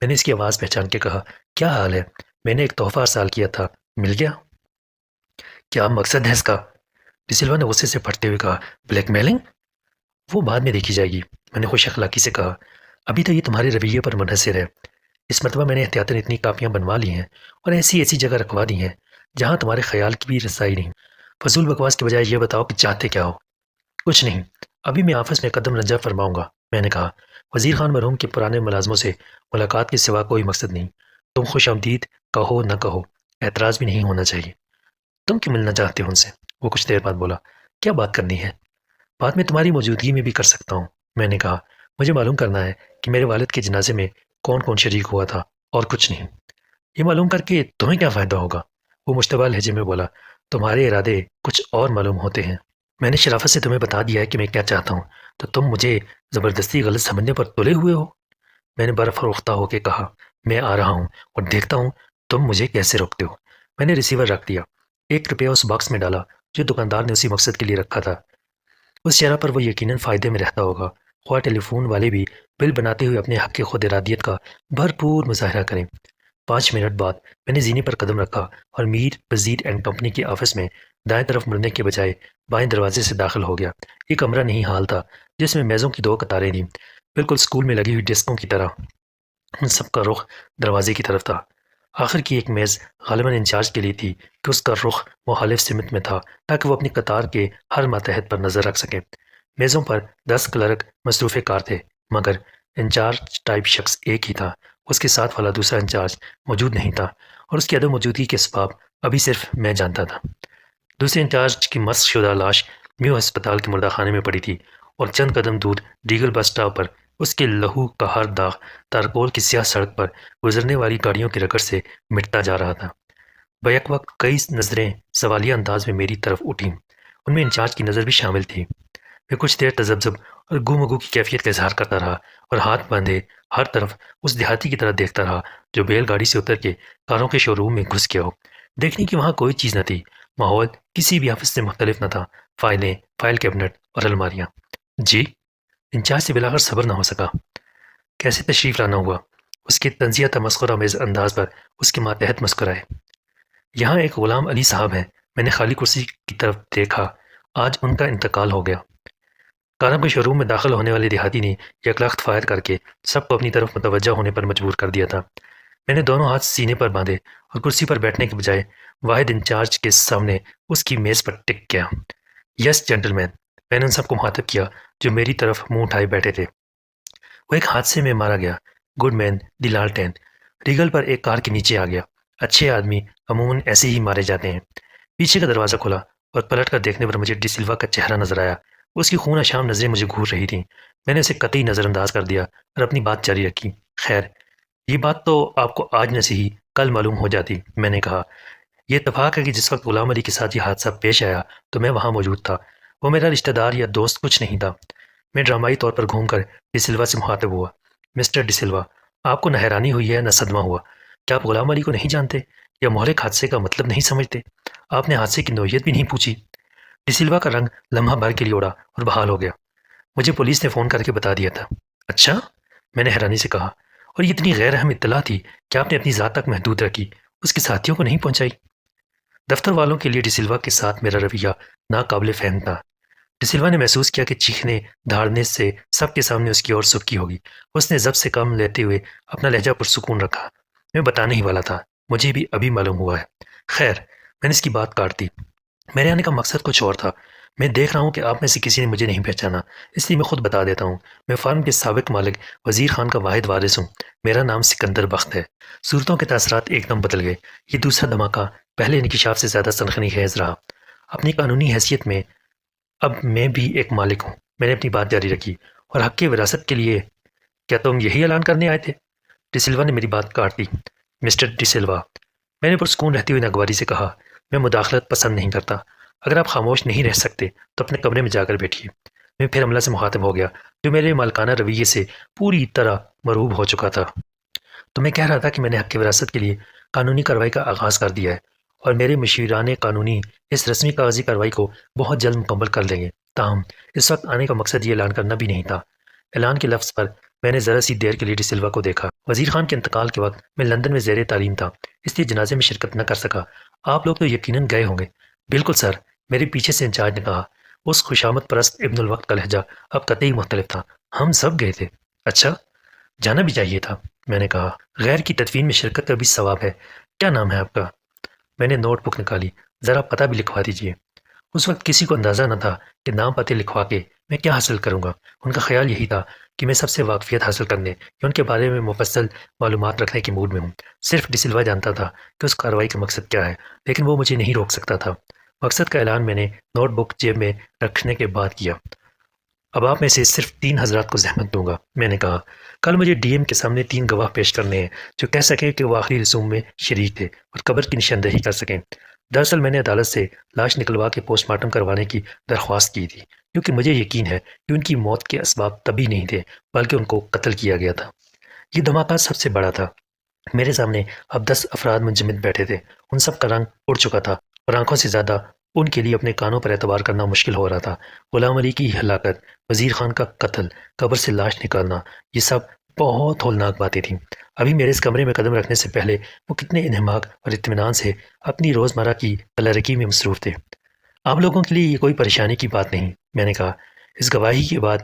میں نے اس کی آواز پہچان کے کہا، کیا حال ہے؟ میں نے ایک تحفہ ارسال کیا تھا، مل گیا؟ کیا مقصد ہے اس کا؟ ڈی سلوا نے غصے سے پھٹتے ہوئے کہا، بلیک میلنگ؟ وہ بعد میں دیکھی جائے گی، میں نے خوش اخلاقی سے کہا۔ ابھی تو یہ تمہارے رویے پر منحصر ہے۔ اس مرتبہ میں نے احتیاطاً اتنی کاپیاں بنوا لی ہیں اور ایسی جگہ رکھوا دی ہیں جہاں تمہارے خیال کی بھی رسائی نہیں۔ فضول بکواس کے بجائے یہ بتاؤ کہ چاہتے کیا ہو؟ کچھ نہیں، ابھی میں آفس میں قدم رنجہ فرماؤں گا، میں نے کہا۔ وزیر خان مرحوم کے پرانے ملازموں سے ملاقات کے سوا کوئی مقصد نہیں۔ تم خوش آمدید کہو نہ کہو، اعتراض بھی نہیں ہونا چاہیے۔ تم کیوں ملنا چاہتے ہو ان سے؟ وہ کچھ دیر بعد بولا۔ کیا بات کرنی ہے؟ بات میں تمہاری موجودگی میں بھی کر سکتا ہوں، میں نے کہا۔ مجھے معلوم کرنا ہے کہ میرے والد کے جنازے میں کون کون شریک ہوا تھا، اور کچھ نہیں۔ یہ معلوم کر کے تمہیں کیا فائدہ ہوگا؟ وہ مشتبہ لہجے میں بولا۔ تمہارے ارادے کچھ اور معلوم ہوتے ہیں۔ میں نے شرافت سے تمہیں بتا دیا ہے کہ میں کیا چاہتا ہوں، تو تم مجھے زبردستی غلط سمجھنے پر تلے ہوئے ہو؟ میں نے برف فروختہ ہو کے کہا، میں آ رہا ہوں اور دیکھتا ہوں تم مجھے کیسے روکتے ہو۔ میں نے ریسیور رکھ دیا، 1 روپیہ اس باکس میں ڈالا جو دکاندار نے اسی مقصد کے لیے رکھا تھا۔ اس چہرہ پر وہ یقیناً فائدے میں رہتا ہوگا، خواہ ٹیلی فون والے بھی بل بناتے ہوئے اپنے حق کی خود ارادیت کا بھرپور مظاہرہ کریں۔ 5 منٹ بعد میں نے زینے پر قدم رکھا اور میر وزیر اینڈ کمپنی کے آفس میں دائیں طرف مڑنے کے بجائے بائیں دروازے سے داخل ہو گیا۔ یہ کمرہ نہیں حال تھا جس میں میزوں کی 2 قطاریں تھیں، بالکل اسکول میں لگی ہوئی ڈیسکوں کی طرح۔ ان سب کا رخ دروازے کی طرف تھا۔ آخر کی ایک میز غالباً انچارج کے لیے تھی کہ اس کا رخ مخالف سمت میں تھا تاکہ وہ اپنی قطار کے ہر ماتحت پر نظر رکھ سکے۔ میزوں پر 10 کلرک مصروف کار تھے، مگر انچارج ٹائپ شخص ایک ہی تھا۔ اس کے ساتھ والا دوسرا انچارج موجود نہیں تھا اور اس کی عدم موجودگی کے اسباب ابھی صرف میں جانتا تھا۔ دوسرے انچارج کی مسخ شدہ لاش میو ہسپتال کے مردہ خانے میں پڑی تھی اور چند قدم دور ڈیگل بس اسٹاپ پر اس کے لہو کا ہر داغ تارکول کی سیاہ سڑک پر گزرنے والی گاڑیوں کی رکڑ سے مٹتا جا رہا تھا۔ بیک وقت کئی نظریں سوالیہ انداز میں میری طرف اٹھیں، ان میں انچارج کی نظر بھی شامل تھی۔ میں کچھ دیر تذبذب اور گو مگو کی کیفیت کا اظہار کرتا رہا اور ہاتھ باندھے ہر طرف اس دیہاتی کی طرح دیکھتا رہا جو بیل گاڑی سے اتر کے کاروں کے شو روم میں گھس گیا ہو۔ دیکھنے کی وہاں کوئی چیز نہ تھی، ماحول کسی بھی آفس سے مختلف نہ تھا، فائلیں، فائل کیبنٹ اور الماریاں۔ جی؟ انچارج سے بلاخر صبر نہ ہو سکا۔ کیسے تشریف لانا ہوا؟ اس کے تنزیہ تمسخر آمیز انداز پر اس کے ماتحت مسکرائے۔ یہاں ایک غلام علی صاحب ہیں۔ میں نے خالی کرسی کی طرف دیکھا۔ آج ان کا انتقال ہو گیا۔ کارم کے شو روم میں داخل ہونے والے دیہاتی نے یک لخت فائر کر کے سب کو اپنی طرف متوجہ ہونے پر مجبور کر دیا تھا۔ میں نے دونوں ہاتھ سینے پر باندھے اور کرسی پر بیٹھنے کے بجائے واحد انچارج کے سامنے اس کی میز پر ٹک گیا۔ یس جینٹل مین، میں نے ان سب کو مخاطب کیا جو میری طرف منہ اٹھائے بیٹھے تھے۔ وہ ایک حادثے میں مارا گیا۔ گڈ مین دی لالٹین ریگل پر ایک کار کے نیچے آ گیا۔ اچھے آدمی عموماً ایسے ہی مارے جاتے ہیں۔ پیچھے کا دروازہ کھلا اور پلٹ کر دیکھنے پر مجھے ڈی سلوا کا چہرہ نظر آیا۔ اس کی خون اشام نظریں مجھے گھور رہی تھیں۔ میں نے اسے قطعی نظر انداز کر دیا اور اپنی بات جاری رکھی۔ خیر، یہ بات تو آپ کو آج نہ صحیح کل معلوم ہو جاتی، میں نے کہا۔ یہ اتفاق ہے کہ جس وقت غلام علی کے ساتھ یہ حادثہ پیش آیا تو میں وہاں موجود تھا۔ وہ میرا رشتہ دار یا دوست کچھ نہیں تھا۔ میں ڈرامائی طور پر گھوم کر ڈی سلوا سے مخاطب ہوا۔ مسٹر ڈی سلوا، آپ کو نہ حیرانی ہوئی ہے نہ صدمہ ہوا۔ کیا آپ غلام علی کو نہیں جانتے یا محرک حادثے کا مطلب نہیں سمجھتے؟ آپ نے حادثے کی نوعیت بھی نہیں پوچھی۔ ڈی سلوا کا رنگ لمحہ بھر کے لیے اڑا اور بحال ہو گیا۔ مجھے پولیس نے فون کر کے بتا دیا تھا۔ اچھا؟ میں نے حیرانی سے کہا۔ اور یہ اتنی غیر اہم اطلاع تھی کہ آپ نے اپنی ذات تک محدود رکھی، اس کے ساتھیوں کو نہیں پہنچائی؟ دفتر والوں کے لیے ڈی سلوا کے ساتھ میرا رویہ ناقابل فہم تھا۔ ڈی سلوا نے محسوس کیا کہ چیخنے دھاڑنے سے سب کے سامنے اس کی اور سبکی ہوگی۔ اس نے ضبط سے کام لیتے ہوئے اپنا لہجہ پرسکون رکھا۔ میں بتانے ہی والا تھا، مجھے بھی ابھی معلوم ہوا ہے۔ خیر، میں نے اس کی بات کاٹ دی۔ میرے آنے کا مقصد کچھ اور تھا۔ میں دیکھ رہا ہوں کہ آپ میں سے کسی نے مجھے نہیں پہچانا، اس لیے میں خود بتا دیتا ہوں۔ میں فارم کے سابق مالک وزیر خان کا واحد وارث ہوں۔ میرا نام سکندر بخت ہے۔ صورتوں کے تاثرات ایک دم بدل گئے۔ یہ دوسرا دھماکہ پہلے انکشاف سے زیادہ سنخنی خیز رہا۔ اپنی قانونی حیثیت میں اب میں بھی ایک مالک ہوں، میں نے اپنی بات جاری رکھی۔ اور حق کی وراثت کے لیے کیا تم یہی اعلان کرنے آئے تھے؟ ڈی سلوا نے میری بات کاٹ دی۔ مسٹر ڈی سلوا، میں نے پرسکون رہتے ہوئے ناگواری سے کہا، میں مداخلت پسند نہیں کرتا۔ اگر آپ خاموش نہیں رہ سکتے تو اپنے کمرے میں جا کر بیٹھیے۔ میں پھر عملہ سے مخاطب ہو گیا جو میرے مالکانہ رویے سے پوری طرح مرعوب ہو چکا تھا۔ تو میں کہہ رہا تھا کہ میں نے حق کی وراثت کے لیے قانونی کارروائی کا آغاز کر دیا ہے اور میرے مشیران قانونی اس رسمی کاغذی کارروائی کو بہت جلد مکمل کر لیں گے۔ تاہم اس وقت آنے کا مقصد یہ اعلان کرنا بھی نہیں تھا۔ اعلان کے لفظ پر میں نے ذرا سی دیر کے لیے ڈی سلوا کو دیکھا۔ وزیر خان کے انتقال کے وقت میں لندن میں زیر تعلیم تھا، اس لیے جنازے میں شرکت نہ کر سکا۔ آپ لوگ تو یقیناً گئے ہوں گے۔ بالکل سر، میرے پیچھے سے انچارج نے کہا۔ اس خوشامد پرست ابن الوقت کا لہجہ اب قطعی مختلف تھا۔ ہم سب گئے تھے۔ اچھا، جانا بھی چاہیے تھا، میں نے کہا۔ غیر کی تدفین میں شرکت کا بھی ثواب ہے۔ کیا نام ہے آپ کا؟ میں نے نوٹ بک نکالی۔ ذرا پتہ بھی لکھوا دیجیے۔ اس وقت کسی کو اندازہ نہ تھا کہ نام پتے لکھوا کے میں کیا حاصل کروں گا۔ ان کا خیال یہی تھا کہ میں سب سے واقفیت حاصل کرنے یا ان کے بارے میں مفصل معلومات رکھنے کے موڈ میں ہوں۔ صرف ڈی سلوا جانتا تھا کہ اس کارروائی کا مقصد کیا ہے، لیکن وہ مجھے نہیں روک سکتا تھا۔ مقصد کا اعلان میں نے نوٹ بک جیب میں رکھنے کے بعد کیا۔ اب آپ میں سے صرف 3 حضرات کو زحمت دوں گا، میں نے کہا۔ کل مجھے ڈی ایم کے سامنے 3 گواہ پیش کرنے ہیں جو کہہ سکیں کہ وہ آخری رسوم میں شریک تھے اور قبر کی نشاندہی کر سکیں۔ دراصل میں نے عدالت سے لاش نکلوا کے پوسٹ مارٹم کروانے کی درخواست کی تھی کیونکہ مجھے یقین ہے کہ ان کی موت کے اسباب طبی نہیں تھے بلکہ ان کو قتل کیا گیا تھا۔ یہ دھماکہ سب سے بڑا تھا۔ میرے سامنے اب 10 افراد منجمد بیٹھے تھے۔ ان سب کا رنگ اڑ چکا تھا اور آنکھوں سے زیادہ ان کے لیے اپنے کانوں پر اعتبار کرنا مشکل ہو رہا تھا۔ غلام علی کی ہلاکت، وزیر خان کا قتل، قبر سے لاش نکالنا، یہ سب بہت ہولناک باتیں تھیں۔ ابھی میرے اس کمرے میں قدم رکھنے سے پہلے وہ کتنے انہماک اور اطمینان سے اپنی روزمرہ کی کلرکی میں مصروف تھے۔ آپ لوگوں کے لیے یہ کوئی پریشانی کی بات نہیں، میں نے کہا۔ اس گواہی کے بعد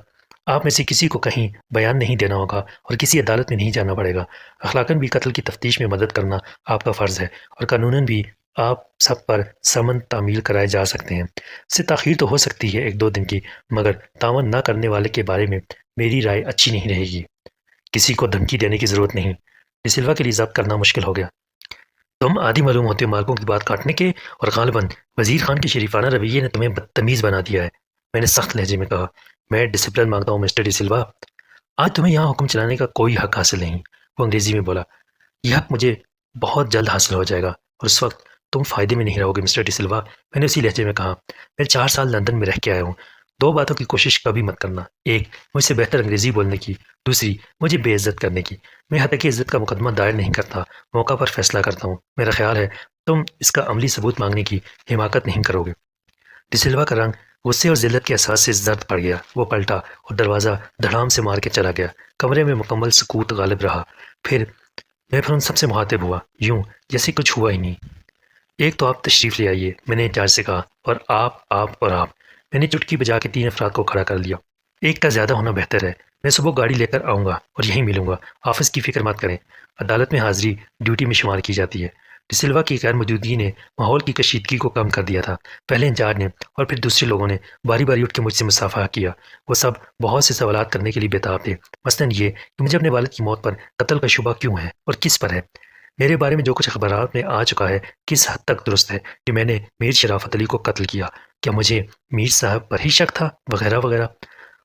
آپ میں سے کسی کو کہیں بیان نہیں دینا ہوگا اور کسی عدالت میں نہیں جانا پڑے گا۔ اخلاقاً بھی قتل کی تفتیش میں مدد کرنا آپ کا فرض ہے اور قانوناً بھی آپ سب پر سمن تعمیل کرائے جا سکتے ہیں۔ اس سے تاخیر تو ہو سکتی ہے 1-2 دن کی، مگر تعاون نہ کرنے والے کے بارے میں میری رائے اچھی نہیں رہے گی۔ کسی کو دھمکی دینے کی ضرورت نہیں۔ ڈی سلوا کے لیے ضبط کرنا مشکل ہو گیا۔ تم عادی معلوم ہوتے مالکوں کی بات کاٹنے کے، اور غالباً وزیر خان کے شریفانہ رویے نے تمہیں بدتمیز بنا دیا ہے، میں نے سخت لہجے میں کہا۔ میں ڈسپلن مانگتا ہوں مسٹر ڈی سلوا، آج تمہیں یہاں حکم چلانے کا کوئی حق حاصل نہیں۔ وہ انگریزی میں بولا۔ یہ حق مجھے بہت جلد حاصل ہو جائے گا اور اس وقت تم فائدے میں نہیں رہو گے مسٹر ڈی سلوا، میں نے اسی لہجے میں کہا۔ میں 4 سال لندن میں رہ کے آیا ہوں، 2 باتوں کی کوشش کبھی مت کرنا، ایک مجھ سے بہتر انگریزی بولنے کی، دوسری مجھے بے عزت کرنے کی۔ میں حتیٰ عزت کا مقدمہ دائر نہیں کرتا، موقع پر فیصلہ کرتا ہوں۔ میرا خیال ہے تم اس کا عملی ثبوت مانگنے کی حماقت نہیں کرو گے۔ ڈی سلوا کا رنگ غصے اور ذلت کے احساس سے زرد پڑ گیا۔ وہ پلٹا اور دروازہ دھڑام سے مار کے چلا گیا۔ کمرے میں مکمل سکوت غالب رہا۔ میں پھر ان سب سے مخاطب ہوا، یوں جیسے کچھ ہوا ہی نہیں۔ ایک تو آپ تشریف لے آئیے، میں نے انچارج سے کہا، اور آپ اور آپ۔ میں نے چٹکی بجا کے 3 افراد کو کھڑا کر لیا۔ ایک کا زیادہ ہونا بہتر ہے۔ میں صبح گاڑی لے کر آؤں گا اور یہیں ملوں گا۔ آفس کی فکر مت کریں، عدالت میں حاضری ڈیوٹی میں شمار کی جاتی ہے۔ ڈی سلوا کی غیر موجودگی نے ماحول کی کشیدگی کو کم کر دیا تھا۔ پہلے انچارج نے اور پھر دوسرے لوگوں نے باری باری اٹھ کے مجھ سے مصافحہ کیا۔ وہ سب بہت سے سوالات کرنے کے لیے بےتاب تھے، مثلاً یہ کہ مجھے اپنے والد کی موت پر قتل کا شبہ کیوں ہے اور کس پر ہے، میرے بارے میں جو کچھ اخبارات میں آ چکا ہے کس حد تک درست ہے کہ میں نے میر شرافت علی کو قتل کیا، کیا مجھے میر صاحب پر ہی شک تھا، وغیرہ وغیرہ۔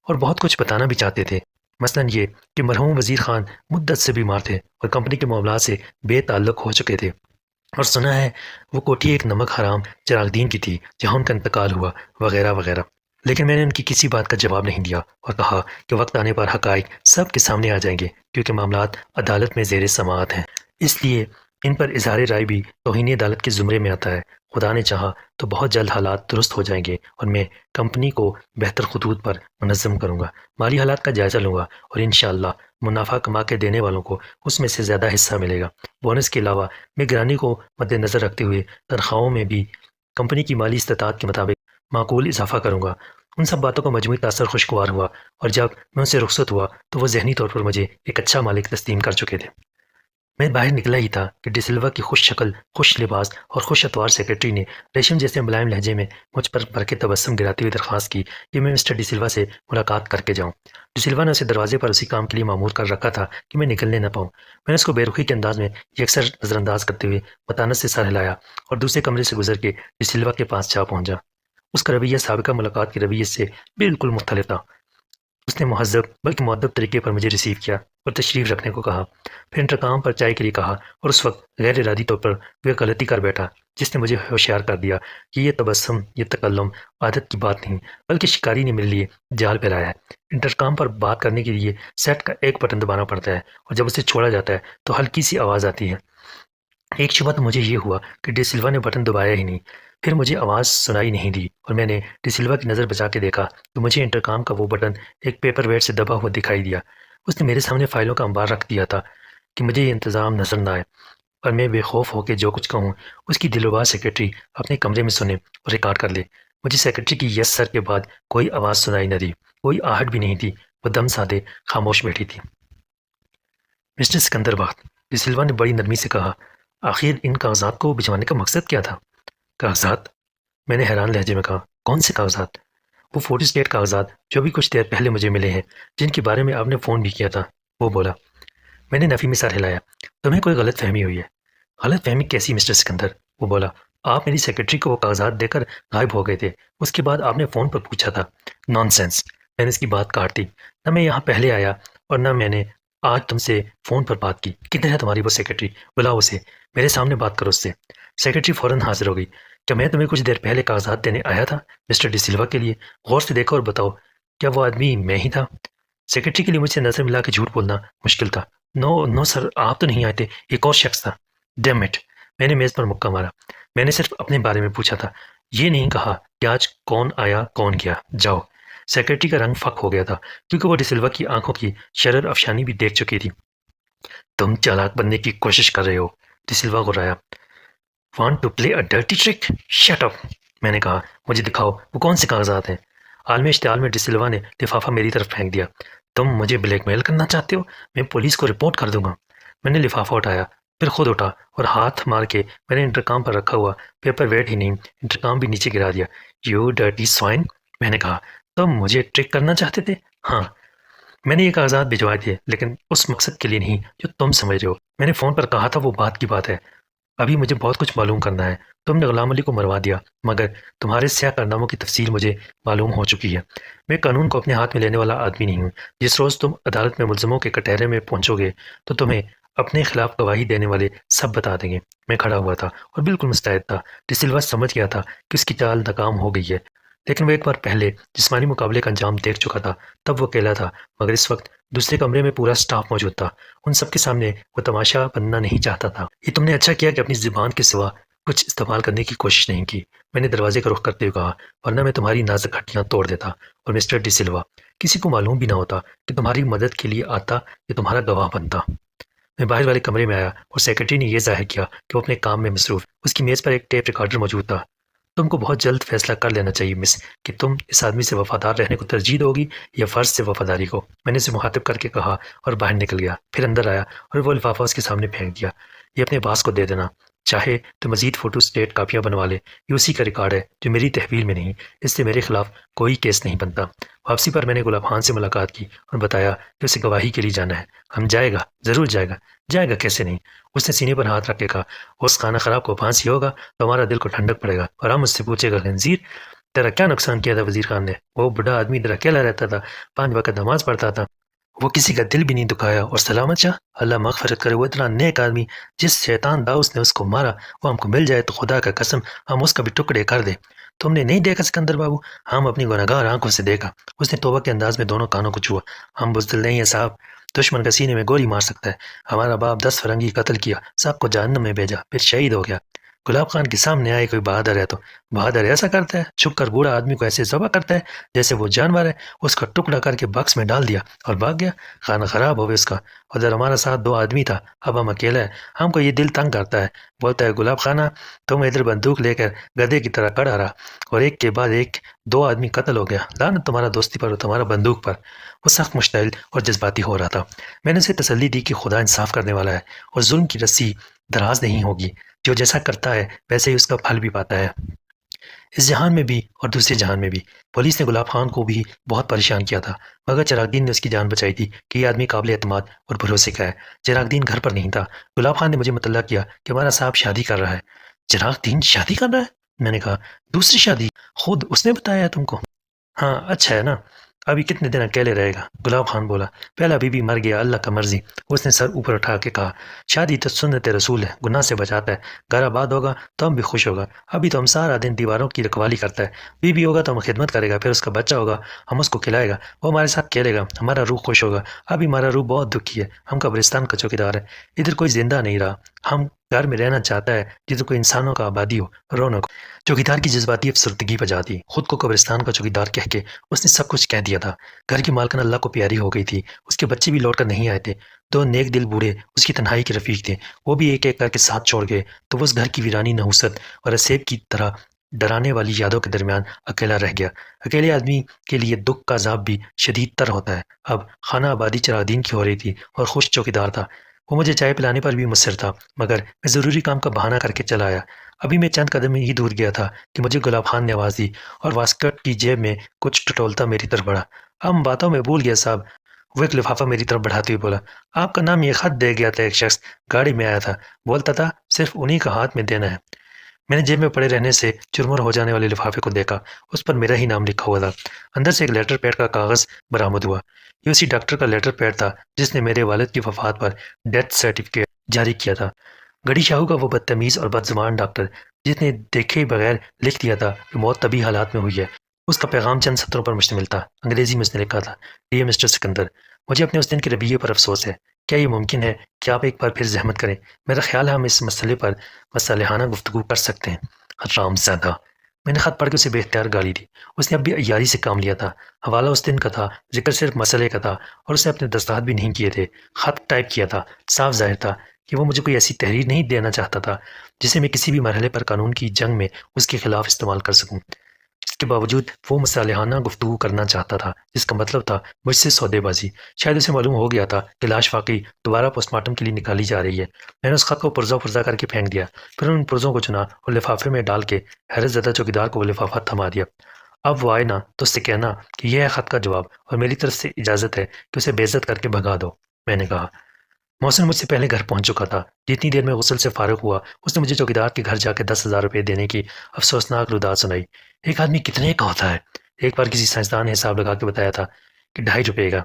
اور بہت کچھ بتانا بھی چاہتے تھے، مثلاً یہ کہ مرحوم وزیر خان مدت سے بیمار تھے اور کمپنی کے معاملات سے بے تعلق ہو چکے تھے، اور سنا ہے وہ کوٹھی ایک نمک حرام چراغ دین کی تھی جہاں ان کا انتقال ہوا، وغیرہ وغیرہ۔ لیکن میں نے ان کی کسی بات کا جواب نہیں دیا اور کہا کہ وقت آنے پر حقائق سب کے سامنے آ جائیں گے، کیونکہ معاملات عدالت میں زیر سماعت ہیں، اس لیے ان پر اظہار رائے بھی توہین عدالت کے زمرے میں آتا ہے۔ خدا نے چاہا تو بہت جلد حالات درست ہو جائیں گے اور میں کمپنی کو بہتر خطوط پر منظم کروں گا، مالی حالات کا جائزہ لوں گا اور انشاءاللہ منافع کما کے دینے والوں کو اس میں سے زیادہ حصہ ملے گا۔ بونس کے علاوہ میں گرانی کو مد نظر رکھتے ہوئے تنخواہوں میں بھی کمپنی کی مالی استطاعت کے مطابق معقول اضافہ کروں گا۔ ان سب باتوں کا مجموعی تاثر خوشگوار ہوا، اور جب میں ان سے رخصت ہوا تو وہ ذہنی طور پر مجھے ایک اچھا مالک تسلیم کر چکے تھے۔ میں باہر نکلا ہی تھا کہ ڈی سلوا کی خوش شکل، خوش لباس اور خوش اتوار سیکرٹری نے ریشم جیسے ملائم لہجے میں مجھ پر بھر کے تبسم گراتے ہوئے درخواست کی کہ میں مسٹر ڈی سلوا سے ملاقات کر کے جاؤں۔ ڈی سلوا نے اسے دروازے پر اسی کام کے لیے مامور کر رکھا تھا کہ میں نکلنے نہ پاؤں۔ میں نے اس کو بے رخی کے انداز میں یکسر نظر انداز کرتے ہوئے متانت سے سر ہلایا اور دوسرے کمرے سے گزر کے ڈی سلوا کے پاس جا پہنچا۔ اس کا رویہ سابقہ ملاقات کے رویے سے بالکل مختلف تھا۔ اس نے مہذب بلکہ مؤدب طریقے پر مجھے ریسیو کیا اور تشریف رکھنے کو کہا، پھر انٹرکام پر چائے کے لیے کہا، اور اس وقت غیر ارادی طور پر وہ غلطی کر بیٹھا جس نے مجھے ہوشیار کر دیا کہ یہ تبسم، یہ تکلم عادت کی بات نہیں بلکہ شکاری نے میرے لیے جال پھیلایا ہے۔ انٹرکام پر بات کرنے کے لیے سیٹ کا ایک بٹن دبانا پڑتا ہے اور جب اسے چھوڑا جاتا ہے تو ہلکی سی آواز آتی ہے۔ ایک شبہ تو مجھے یہ ہوا کہ ڈی سلوا نے بٹن دبایا ہی نہیں، پھر مجھے آواز سنائی نہیں دی اور میں نے ڈی سلوا کی نظر بچا کے دیکھا تو مجھے انٹرکام کا وہ بٹن ایک پیپر ویٹ سے دبا ہوا دکھائی دیا۔ اس نے میرے سامنے فائلوں کا انبار رکھ دیا تھا کہ مجھے یہ انتظام نظر نہ آئے اور میں بے خوف ہو کے جو کچھ کہوں اس کی دلربا سیکرٹری اپنے کمرے میں سنے اور ریکارڈ کر لے۔ مجھے سیکرٹری کی یس سر کے بعد کوئی آواز سنائی نہ دی، کوئی آہٹ بھی نہیں تھی، وہ دم سادے خاموش بیٹھی تھی۔ مسٹر سکندر بخت، ڈی سلوا نے بڑی نرمی سے کہا، آخر ان کاغذات کو بھجوانے کا مقصد کیا تھا؟ کاغذات؟ میں نے حیران لہجے میں کہا، کون سے کاغذات؟ وہ فوٹو اسٹیٹ کاغذات جو ابھی کچھ دیر پہلے مجھے ملے ہیں، جن کے بارے میں آپ نے فون بھی کیا تھا، وہ بولا۔ میں نے نفی میں سر ہلایا۔ تمہیں کوئی غلط فہمی ہوئی ہے۔ غلط فہمی کیسی مسٹر سکندر؟ وہ بولا، آپ میری سیکرٹری کو وہ کاغذات دے کر غائب ہو گئے تھے، اس کے بعد آپ نے فون پر پوچھا تھا۔ نان سینس، میں نے اس کی بات کاٹ دی، نہ میں یہاں پہلے آیا اور نہ میں نے آج تم سے فون پر بات کی۔ کدھر ہے تمہاری وہ سیکرٹری؟ بلاؤ اسے، میرے سامنے بات کرو اس سے۔ سیکرٹری فوراً حاضر ہو گئی۔ کیا میں تمہیں کچھ دیر پہلے کاغذات دینے آیا تھا مسٹر ڈی سلوا کے لیے؟ غور سے دیکھو اور بتاؤ، کیا وہ آدمی میں ہی تھا؟ سیکرٹری کے لیے مجھ سے نظر ملا کے جھوٹ بولنا مشکل تھا۔ نو سر، آپ تو نہیں آئے تھے، ایک اور شخص تھا۔ ڈیم اٹ، میں نے میز پر مکہ مارا۔ میں نے صرف اپنے بارے میں پوچھا تھا، یہ نہیں کہا کہ آج کون آیا کون گیا۔ جاؤ۔ سیکرٹری کا رنگ فک ہو گیا تھا کیونکہ وہ ڈی سلوا کی آنکھوں کی شرر افشانی بھی دیکھ چکی تھی۔ تم چالاک بننے کی کوشش کر رہے ہو، ڈی سلوا غرایا۔ Want to play a dirty trick? Shut up, میں نے کہا، مجھے دکھاؤ وہ کون سے کاغذات ہیں۔ عالمی اشتعال میں ڈی سلوا نے لفافہ میری طرف پھینک دیا۔ تم مجھے بلیک میل کرنا چاہتے ہو؟ میں پولیس کو رپورٹ کر دوں گا۔ میں نے لفافہ اٹھایا، پھر خود اٹھا اور ہاتھ مار کے میں نے انٹرکام پر رکھا ہوا پیپر ویٹ ہی نہیں، انٹرکام بھی نیچے گرا دیا۔ یو ڈرٹی سوائن، میں نے کہا، تم مجھے ٹرک کرنا چاہتے تھے؟ ہاں، میں نے یہ کاغذات بھجوائے تھے لیکن اس مقصد کے لیے نہیں جو تم سمجھ رہے ہو۔ میں نے فون پر کہا تھا وہ بات کی بات ہے۔ ابھی مجھے بہت کچھ معلوم کرنا ہے۔ تم نے غلام علی کو مروا دیا، مگر تمہارے سیاہ کارناموں کی تفصیل مجھے معلوم ہو چکی ہے۔ میں قانون کو اپنے ہاتھ میں لینے والا آدمی نہیں ہوں۔ جس روز تم عدالت میں ملزموں کے کٹہرے میں پہنچو گے تو تمہیں اپنے خلاف گواہی دینے والے سب بتا دیں گے۔ میں کھڑا ہوا تھا اور بالکل مستعد تھا۔ ڈی سلوا سمجھ گیا تھا کہ اس کی چال ناکام ہو گئی ہے، لیکن وہ ایک بار پہلے جسمانی مقابلے کا انجام دیکھ چکا تھا۔ تب وہ اکیلا تھا، مگر اس وقت دوسرے کمرے میں پورا سٹاف موجود تھا۔ ان سب کے سامنے وہ تماشا بننا نہیں چاہتا تھا۔ یہ تم نے اچھا کیا کہ اپنی زبان کے سوا کچھ استعمال کرنے کی کوشش نہیں کی، میں نے دروازے کا رخ کرتے ہوئے کہا، ورنہ میں تمہاری نازک ہڈیاں توڑ دیتا۔ اور مسٹر ڈی سلوا، کسی کو معلوم بھی نہ ہوتا کہ تمہاری مدد کے لیے آتا یا تمہارا گواہ بنتا۔ میں باہر والے کمرے میں آیا اور سیکرٹری نے یہ ظاہر کیا کہ وہ اپنے کام میں مصروف۔ اس کی میز پر ایک ٹیپ ریکارڈر موجود تھا۔ تم کو بہت جلد فیصلہ کر لینا چاہیے مس، کہ تم اس آدمی سے وفادار رہنے کو ترجیح دو گی یا فرض سے وفاداری کو۔ میں نے اسے مخاطب کر کے کہا اور باہر نکل گیا۔ پھر اندر آیا اور وہ لفافہ اس کے سامنے پھینک دیا۔ یہ اپنے باس کو دے دینا، چاہے تو مزید فوٹو اسٹیٹ کاپیاں بنوا لے۔ یہ اسی کا ریکارڈ ہے جو میری تحویل میں نہیں، اس سے میرے خلاف کوئی کیس نہیں بنتا۔ واپسی پر میں نے گلاب خان سے ملاقات کی اور بتایا کہ اسے گواہی کے لیے جانا ہے۔ ہم جائے گا، ضرور جائے گا۔ جائے گا کیسے نہیں؟ اس نے سینے پر ہاتھ رکھ کے کہا، اس خانہ خراب کو پھانسی ہوگا تو ہمارا دل کو ٹھنڈک پڑے گا، اور ہم اس سے پوچھے گا، خنزیر تیرا کیا نقصان کیا تھا وزیر خان نے؟ وہ بڑھا آدمی ادھر اکیلا رہتا تھا، 5 وقت نماز پڑھتا تھا، وہ کسی کا دل بھی نہیں دکھایا، اور سلامت شاہ اللہ مغفرت کرے، وہ اتنا نیک آدمی، جس شیطان داؤس نے اس کو مارا وہ ہم کو مل جائے تو خدا کا قسم ہم اس کا بھی ٹکڑے کر دیں۔ تم نے نہیں دیکھا سکندر بابو؟ ہم اپنی گناہگار آنکھوں سے دیکھا۔ اس نے توبہ کے انداز میں دونوں کانوں کو چھوا۔ ہم بزدل نہیں ہیں صاحب، دشمن کا سینے میں گولی مار سکتا ہے۔ ہمارا باپ 10 فرنگی قتل کیا، سب کو جہنم میں بھیجا، پھر شہید ہو گیا۔ گلاب خان کے سامنے آئے کوئی بہادر ہے تو بہادر ایسا کرتا ہے، چھپ کر بوڑھا آدمی کو ایسے ذبح کرتا ہے جیسے وہ جانور ہے۔ اس کا ٹکڑا کر کے باکس میں ڈال دیا اور بھاگ گیا۔ خانہ خراب ہوئے اس کا۔ ادھر ہمارا ساتھ 2 آدمی تھا، اب ہم اکیلا ہے۔ ہم کو یہ دل تنگ کرتا ہے، بولتا ہے گلاب خانہ تم ادھر بندوق لے کر گدھے کی طرح کھڑا رہا، اور ایک کے بعد ایک 2 آدمی قتل ہو گیا۔ لعنت تمہارا دوستی پر اور تمہارا بندوق پر۔ وہ سخت مشتعل اور جذباتی ہو رہا تھا۔ میں نے اسے تسلی دی کہ خدا انصاف کرنے والا ہے اور ظلم کی رسی دراز نہیں ہوگی، جو جیسا کرتا ہے ویسے ہی اس کا پھل بھی پاتا ہے، اس جہان میں بھی اور دوسرے جہان میں بھی۔ پولیس نے گلاب خان کو بھی بہت پریشان کیا تھا، مگر چراغ دین نے اس کی جان بچائی تھی کہ یہ آدمی قابل اعتماد اور بھروسے کا ہے۔ چراغ دین گھر پر نہیں تھا۔ گلاب خان نے مجھے مطلع کیا کہ ہمارا صاحب شادی کر رہا ہے۔ چراغ دین شادی کر رہا ہے؟ میں نے کہا، دوسری شادی؟ خود اس نے بتایا ہے تم کو؟ ہاں، اچھا ہے نا، ابھی کتنے دن اکیلے رہے گا؟ گلاب خان بولا، پہلا بیوی مر گیا، اللہ کا مرضی۔ اس نے سر اوپر اٹھا کے کہا، شادی تو سنت رسول ہے، گناہ سے بچاتا ہے، گھر آباد ہوگا تو ہم بھی خوش ہوگا۔ ابھی تو ہم سارا دن دیواروں کی رکھوالی کرتا ہے، بیوی ہوگا تو ہم خدمت کرے گا، پھر اس کا بچہ ہوگا، ہم اس کو کھلائے گا، وہ ہمارے ساتھ کھیلے گا، ہمارا روح خوش ہوگا۔ ابھی ہمارا روح بہت دکھی ہے، ہم قبرستان کا چوکیدار ہے، ادھر کوئی زندہ نہیں رہا، ہم گھر میں رہنا چاہتا ہے جدھر کوئی انسانوں کا آبادی ہو، رونق ہو۔ چوکیدار کی جذباتی افسردگی پر جاتی، خود کو قبرستان کا چوکیدار کہہ کے اس نے سب کچھ کہہ دیا تھا۔ گھر کی مالکن اللہ کو پیاری ہو گئی تھی، اس کے بچے بھی لوٹ کر نہیں آئے تھے۔ 2 نیک دل بوڑھے اس کی تنہائی کے رفیق تھے، وہ بھی ایک ایک کر کے ساتھ چھوڑ گئے، تو وہ اس گھر کی ویرانی نحوست اور اسیب کی طرح ڈرانے والی یادوں کے درمیان اکیلا رہ گیا۔ اکیلے آدمی کے لیے دکھ کا عذاب بھی شدید تر ہوتا ہے۔ اب خانہ آبادی چراغ دین کی ہو رہی تھی اور خوش چوکیدار تھا، وہ مجھے چائے پلانے پر بھی مصر تھا، مگر میں ضروری کام کا بہانہ کر کے چلا آیا۔ ابھی میں چند قدم ہی دور گیا تھا کہ مجھے گلاب خان نے آواز دی اور واسکٹ کی جیب میں کچھ ٹٹولتا میری طرف بڑھا۔ ہم باتوں میں بھول گیا صاحب، وہ ایک لفافہ میری طرف بڑھاتے ہوئے بولا، آپ کا نام یہ خط دے گیا تھا، ایک شخص گاڑی میں آیا تھا، بولتا تھا صرف انہی کا ہاتھ میں دینا ہے۔ میں نے جیب میں پڑے رہنے سے چرمر ہو جانے والے لفافے کو دیکھا، اس پر میرا ہی نام لکھا ہوا تھا۔ اندر سے ایک لیٹر پیڈ کا کاغذ برآمد ہوا، یہ اسی ڈاکٹر کا لیٹر پیڈ تھا جس نے میرے والد کی وفات پر ڈیتھ سرٹیفکیٹ جاری کیا تھا۔ گڑی شاہو کا وہ بدتمیز اور بدزبان ڈاکٹر جس نے دیکھے بغیر لکھ دیا تھا کہ موت طبی حالات میں ہوئی ہے، اس کا پیغام چند سطروں پر مشتمل تھا۔ انگریزی میں اس نے لکھا تھا، ڈیئر مسٹر سکندر، مجھے اپنے اس دن کے رویے پر افسوس ہے۔ کیا یہ ممکن ہے کہ آپ ایک بار پھر زحمت کریں؟ میرا خیال ہے ہم اس مسئلے پر مصالحانہ گفتگو کر سکتے ہیں۔ حرام زادہ! میں نے خط پڑھ کے اسے بے اختیار گالی دی۔ اس نے اب بھی عیاری سے کام لیا تھا، حوالہ اس دن کا تھا، ذکر صرف مسئلے کا تھا، اور اسے اپنے دستخط بھی نہیں کیے تھے۔ خط ٹائپ کیا تھا، صاف ظاہر تھا کہ وہ مجھے کوئی ایسی تحریر نہیں دینا چاہتا تھا جسے میں کسی بھی مرحلے پر قانون کی جنگ میں اس کے خلاف استعمال کر سکوں۔ اس کے باوجود وہ مصالحانہ گفتگو کرنا چاہتا تھا، جس کا مطلب تھا مجھ سے سودے بازی۔ شاید اسے معلوم ہو گیا تھا کہ لاش واقعی دوبارہ پوسٹ مارٹم کے لیے نکالی جا رہی ہے۔ میں نے اس خط کو پرزہ پرزہ کر کے پھینک دیا، پھر ان پرزوں کو چنا اور لفافے میں ڈال کے حیرت زدہ چوکیدار کو وہ لفافہ تھما دیا۔ اب وہ آئے نا تو اس سے کہنا کہ یہ ہے خط کا جواب، اور میری طرف سے اجازت ہے کہ اسے بے عزت کر کے بھگا دو، میں نے کہا۔ محسن مجھ سے پہلے گھر پہنچ چکا تھا۔ جتنی دیر میں غسل سے فارغ ہوا اس نے مجھے چوکیدار کے گھر جا کے 10,000 روپے دینے کی افسوسناک روداد سنائی۔ ایک آدمی کتنے کا ہوتا ہے؟ ایک بار کسی سائنسدان نے حساب لگا کے بتایا تھا کہ 2.5 روپے کا۔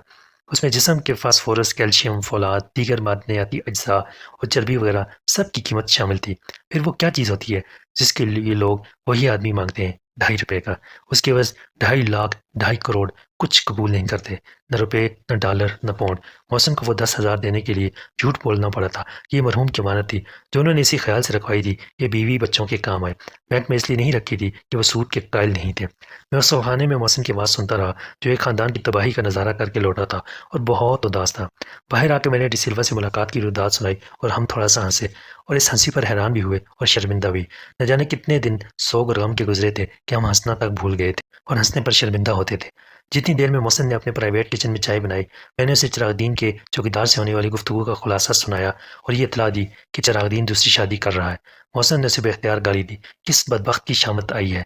اس میں جسم کے فاسفورس، کیلشیم، فولاد، دیگر معدنیاتی اجزاء اور چربی وغیرہ سب کی قیمت شامل تھی۔ پھر وہ کیا چیز ہوتی ہے جس کے لیے لوگ وہی آدمی مانگتے ہیں 2.5 روپے کا؟ اس کے بس 2.5 لاکھ، 2.5 کروڑ کچھ قبول نہیں کرتے، نہ روپے، نہ ڈالر، نہ پاؤنڈ۔ محسن کو وہ 10,000 دینے کے لیے جھوٹ بولنا پڑا تھا۔ یہ مرحوم کی امانت تھی جو انہوں نے اسی خیال سے رکھوائی تھی کہ بیوی بچوں کے کام آئے۔ بینک میں اس لیے نہیں رکھی تھی کہ وہ سود کے قائل نہیں تھے۔ میں اس خانے میں محسن کی آواز سنتا رہا جو ایک خاندان کی تباہی کا نظارہ کر کے لوٹا تھا اور بہت اداس تھا۔ باہر آ کے میں نے ڈی سلوا سے ملاقات کی روداد سنائی اور ہم تھوڑا سا ہنسے، اور اس ہنسی پر حیران بھی ہوئے اور شرمندہ بھی۔ نہ جانے کتنے دن سوگ اور غم کے گزرے تھے کہ ہم ہنسنا تک بھول گئے تھے اور ہنسنے پر شرمندہ ہوتے تھے۔ جتنی دیر میں محسن نے اپنے پرائیویٹ کچن میں چائے بنائی، میں نے اسے چراغ دین کے چوکیدار سے ہونے والی گفتگو کا خلاصہ سنایا اور یہ اطلاع دی کہ چراغ دین دوسری شادی کر رہا ہے۔ محسن نے اسے بے اختیار گالی دی۔ کس بدبخت کی شامت آئی ہے؟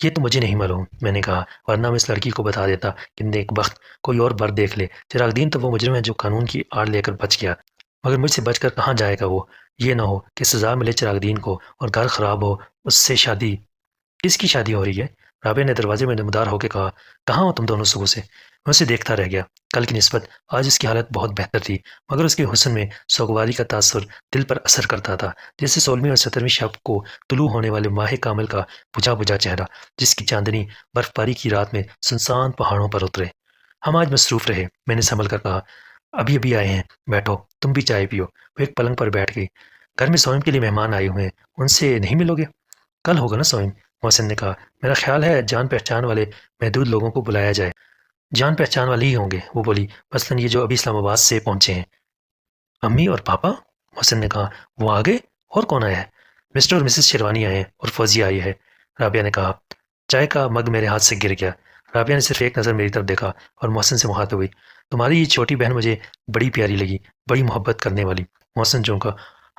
یہ تو مجھے نہیں معلوم، میں نے کہا، ورنہ میں اس لڑکی کو بتا دیتا کہ نیک بخت کوئی اور بر دیکھ لے۔ چراغ دین تو وہ مجرم ہے جو قانون کی آڑ لے کر بچ گیا، مگر مجھ سے بچ کر کہاں جائے گا وہ؟ یہ نہ ہو کہ سزا ملے چراغ دین کو اور گھر خراب ہو۔ اس سے شادی؟ کس کی شادی ہو رہی ہے؟ رابعہ نے دروازے میں نمودار ہو کے کہا۔ کہاں ہو تم دونوں صبح سے؟ میں اسے دیکھتا رہ گیا۔ کل کی نسبت آج اس کی حالت بہت بہتر تھی، مگر اس کے حسن میں سوگواری کا تاثر دل پر اثر کرتا تھا، جیسے 16ویں اور 17ویں شب کو طلوع ہونے والے ماہ کامل کا بجھا بجھا چہرہ جس کی چاندنی برف باری کی رات میں سنسان پہاڑوں پر اترے۔ ہم آج مصروف رہے، میں نے سنبھل کر کہا۔ ابھی ابھی آئے ہیں، بیٹھو، تم بھی چائے پیو۔ وہ ایک پلنگ پر بیٹھ گئی۔ گھر میں سوئم کے لیے مہمان آئے ہوئے ہیں، ان سے نہیں ملو گے؟ کل ہوگا نا سوئم؟ محسن نے کہا۔ میرا خیال ہے جان پہچان والے محدود لوگوں کو بلایا جائے۔ جان پہچان والے ہی ہوں گے، وہ بولی، مثلاً یہ جو ابھی اسلام آباد سے پہنچے ہیں۔ امی اور پاپا؟ محسن نے کہا۔ وہ آگے؟ اور کون آیا ہے؟ مسٹر اور مسز شیروانی آئے ہیں اور فوزیہ آئی ہے، رابعہ نے کہا۔ چائے کا مگ میرے ہاتھ سے گر گیا۔ رابعہ نے صرف ایک نظر میری طرف دیکھا اور محسن سے مخاطب ہوئی۔ تمہاری یہ چھوٹی بہن مجھے بڑی پیاری لگی، بڑی محبت کرنے والی۔ محسن چونکا۔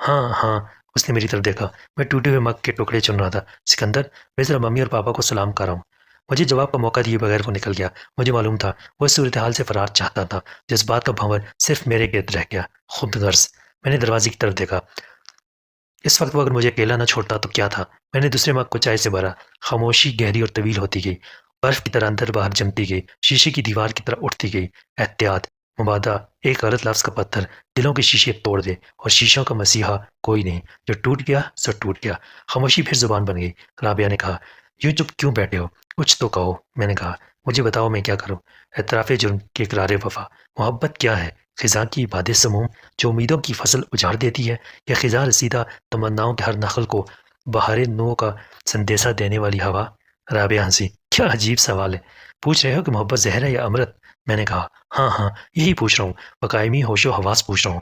ہاں ہاں، اس نے میری طرف دیکھا۔ میں ٹوٹے ہوئے مگ کے ٹکڑے چن رہا تھا۔ سکندر، میں ذرا ممی اور پاپا کو سلام کر رہا ہوں۔ مجھے جواب کا موقع دیے بغیر وہ نکل گیا۔ مجھے معلوم تھا وہ اس صورتحال سے فرار چاہتا تھا۔ جذبات کا بھنور صرف میرے گرد رہ گیا۔ خود غرض۔ میں نے دروازے کی طرف دیکھا۔ اس وقت وہ اگر مجھے اکیلا نہ چھوڑتا تو کیا تھا؟ میں نے دوسرے مگ کو چائے سے بھرا۔ خاموشی گہری اور طویل ہوتی گئی، برف کی طرح اندر باہر جمتی گئی، شیشے کی دیوار کی طرح اٹھتی گئی۔ احتیاط، مبادہ، ایک غلط لفظ کا پتھر دلوں کے شیشے توڑ دے، اور شیشوں کا مسیحا کوئی نہیں۔ جو ٹوٹ گیا سو ٹوٹ گیا۔ خاموشی پھر زبان بن گئی۔ رابعہ نے کہا۔ یوں چپ کیوں بیٹھے ہو؟ کچھ تو کہو، میں نے کہا۔ مجھے بتاؤ میں کیا کروں؟ اعتراف جرم کے اقرار وفا۔ محبت کیا ہے؟ خزاں کی باد سموم جو امیدوں کی فصل اجاڑ دیتی ہے، یا خزاں رسیدہ تمناؤں کے ہر نخل کو بہار نو کا سندیسہ دینے والی ہوا؟ رابعہ ہنسی۔ کیا عجیب سوال ہے! پوچھ رہے ہو کہ محبت زہر ہے یا امرت؟ میں نے کہا۔ ہاں ہاں، یہی پوچھ رہا ہوں، بقائمی ہوش و حواس پوچھ رہا ہوں۔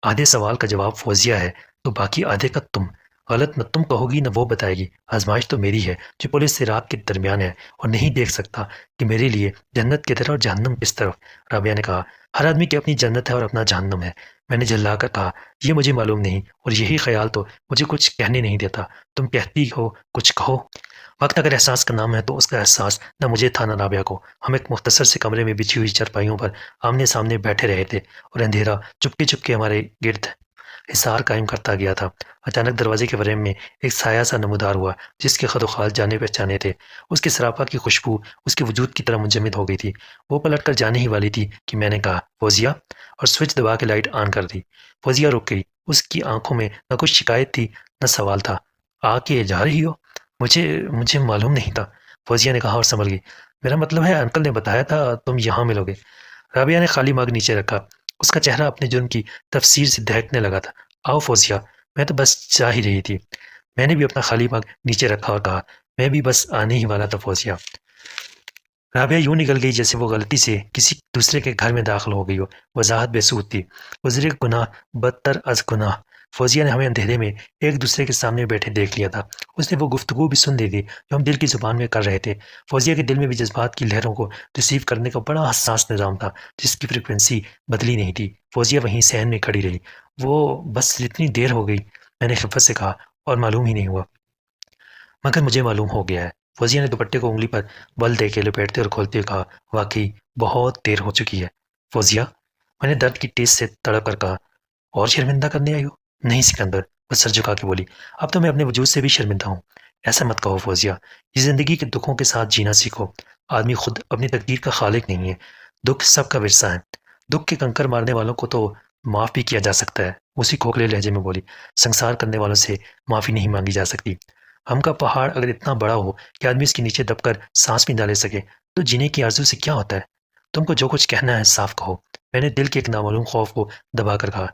آدھے سوال کا جواب فوزیہ ہے تو باقی آدھے کا تم۔ غلط نہ تم کہو گی نہ وہ بتائے گی۔ آزمائش تو میری ہے جو پولیس سے رات کے درمیان ہے اور نہیں دیکھ سکتا کہ میرے لیے جنت کی طرف اور جہنم کس طرف۔ رابعہ نے کہا۔ ہر آدمی کی اپنی جنت ہے اور اپنا جہنم ہے، میں نے جھلا کر کہا۔ یہ مجھے معلوم نہیں، اور یہی خیال تو مجھے کچھ کہنے نہیں دیتا۔ تم کہتی ہو کچھ کہو۔ وقت اگر احساس کا نام ہے تو اس کا احساس نہ مجھے تھا نہ رابعہ کو۔ ہم ایک مختصر سے کمرے میں بچھی ہوئی چرپائیوں پر آمنے سامنے بیٹھے رہے تھے، اور اندھیرا چپکے چپکے ہمارے گرد حصار قائم کرتا گیا تھا۔ اچانک دروازے کے فریم میں ایک سایہ سا نمودار ہوا جس کے خد و خال جانے پہچانے تھے۔ اس کے سراپا کی خوشبو اس کے وجود کی طرح منجمد ہو گئی تھی۔ وہ پلٹ کر جانے ہی والی تھی کہ میں نے کہا، فوزیہ، اور سوئچ دبا کے لائٹ آن کر دی۔ فوزیہ رک گئی۔ اس کی آنکھوں میں نہ کچھ شکایت تھی نہ سوال تھا۔ آ کے جا رہی ہو؟ مجھے معلوم نہیں تھا، فوزیہ نے کہا اور سنبھل گئی۔ میرا مطلب ہے انکل نے بتایا تھا تم یہاں ملو گے۔ رابعہ نے خالی مگ نیچے رکھا۔ اس کا چہرہ اپنے جرم کی تفسیر سے دہکنے لگا تھا۔ آؤ فوزیہ، میں تو بس جا ہی رہی تھی۔ میں نے بھی اپنا خالی مگ نیچے رکھا اور کہا، میں بھی بس آنے ہی والا تھا فوزیہ۔ رابعہ یوں نکل گئی جیسے وہ غلطی سے کسی دوسرے کے گھر میں داخل ہو گئی ہو۔ وضاحت بے سود تھی۔ گزرے گناہ بدتر از گناہ۔ فوزیہ نے ہمیں اندھیرے میں ایک دوسرے کے سامنے بیٹھے دیکھ لیا تھا۔ اس نے وہ گفتگو بھی سن لی تھی جو ہم دل کی زبان میں کر رہے تھے۔ فوزیہ کے دل میں بھی جذبات کی لہروں کو ریسیو کرنے کا بڑا حساس نظام تھا جس کی فریکوینسی بدلی نہیں تھی۔ فوزیہ وہیں صحن میں کھڑی رہی۔ وہ بس اتنی دیر ہو گئی، میں نے خفت سے کہا، اور معلوم ہی نہیں ہوا۔ مگر مجھے معلوم ہو گیا ہے، فوزیہ نے دوپٹے کو انگلی پر بل دے کے لپیٹتے اور کھولتے ہوئے کہا۔ واقعی بہت دیر ہو چکی ہے فوزیہ، میں نے درد کی ٹیس سے تڑپ کر کہا۔ اور شرمندہ کرنے آئی ہو؟ نہیں سکندر، وہ سر جھکا کے بولی، اب تو میں اپنے وجود سے بھی شرمندہ ہوں۔ ایسا مت کہو فوزیہ، یہ زندگی کے دکھوں کے ساتھ جینا سیکھو۔ آدمی خود اپنی تقدیر کا خالق نہیں ہے، دکھ سب کا ورثہ ہے۔ دکھ کے کنکر مارنے والوں کو تو معاف بھی کیا جا سکتا ہے، اسی کھوکھلے لہجے میں بولی۔ سنسار کرنے والوں سے معافی نہیں مانگی جا سکتی۔ ہم کا پہاڑ اگر اتنا بڑا ہو کہ آدمی اس کے نیچے دب کر سانس بھی نہ لے سکے تو جینے کی آرزو سے کیا ہوتا ہے؟ تم کو جو کچھ کہنا ہے صاف کہو۔ میں نے دل کے ایک نامعلوم خوف کو دبا کر کہا،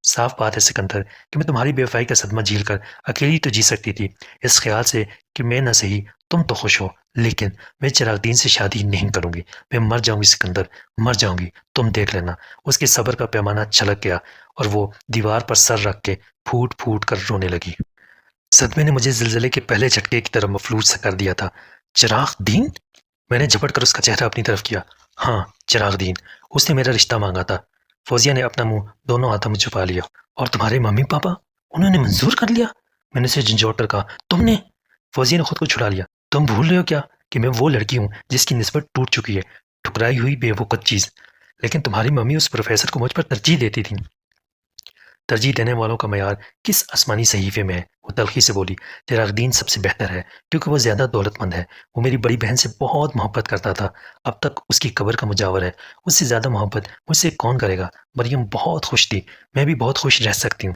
صاف بات ہے سکندر کہ میں تمہاری بے وفائی کا صدمہ جھیل کر اکیلی تو جی سکتی تھی، اس خیال سے کہ میں نہ صحیح تم تو خوش ہو، لیکن میں چراغ دین سے شادی نہیں کروں گی۔ میں مر جاؤں گی سکندر، مر جاؤں گی، تم دیکھ لینا۔ اس کے صبر کا پیمانہ چھلک گیا اور وہ دیوار پر سر رکھ کے پھوٹ پھوٹ کر رونے لگی۔ صدمے نے مجھے زلزلے کے پہلے جھٹکے کی طرح مفلوج سا کر دیا تھا۔ چراغ دین؟ میں نے جھپٹ کر اس کا چہرہ اپنی طرف کیا۔ ہاں، چراغ دین، اس نے میرا رشتہ مانگا تھا۔ فوزیہ نے اپنا منہ دونوں ہاتھوں میں چھپا لیا۔ اور تمہارے ممی پاپا، انہوں نے منظور کر لیا؟ میں نے اسے جھنجھوڑ کر کہا، تم نے؟ فوزیہ نے خود کو چھڑا لیا۔ تم بھول رہے ہو کیا کہ میں وہ لڑکی ہوں جس کی نسبت ٹوٹ چکی ہے، ٹھکرائی ہوئی بے وقت چیز؟ لیکن تمہاری ممی اس پروفیسر کو مجھ پر ترجیح دیتی تھی۔ ترجیح دینے والوں کا معیار کس آسمانی صحیفے میں ہے؟ وہ تلخی سے بولی۔ چراغ دین سب سے بہتر ہے کیونکہ وہ زیادہ دولت مند ہے۔ وہ میری بڑی بہن سے بہت محبت کرتا تھا، اب تک اس کی قبر کا مجاور ہے۔ اس سے زیادہ محبت مجھ سے کون کرے گا؟ مریم بہت خوش تھی، میں بھی بہت خوش رہ سکتی ہوں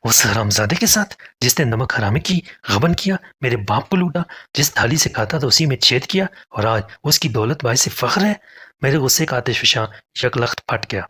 اس حرامزادے کے ساتھ جس نے نمک حرامی کی، غبن کیا، میرے باپ کو لوٹا، جس تھالی سے کھاتا تھا اسی میں چھید کیا، اور آج اس کی دولت باعث فخر ہے۔ میرے غصے کا آتش فشاں یکلخت پھٹ گیا۔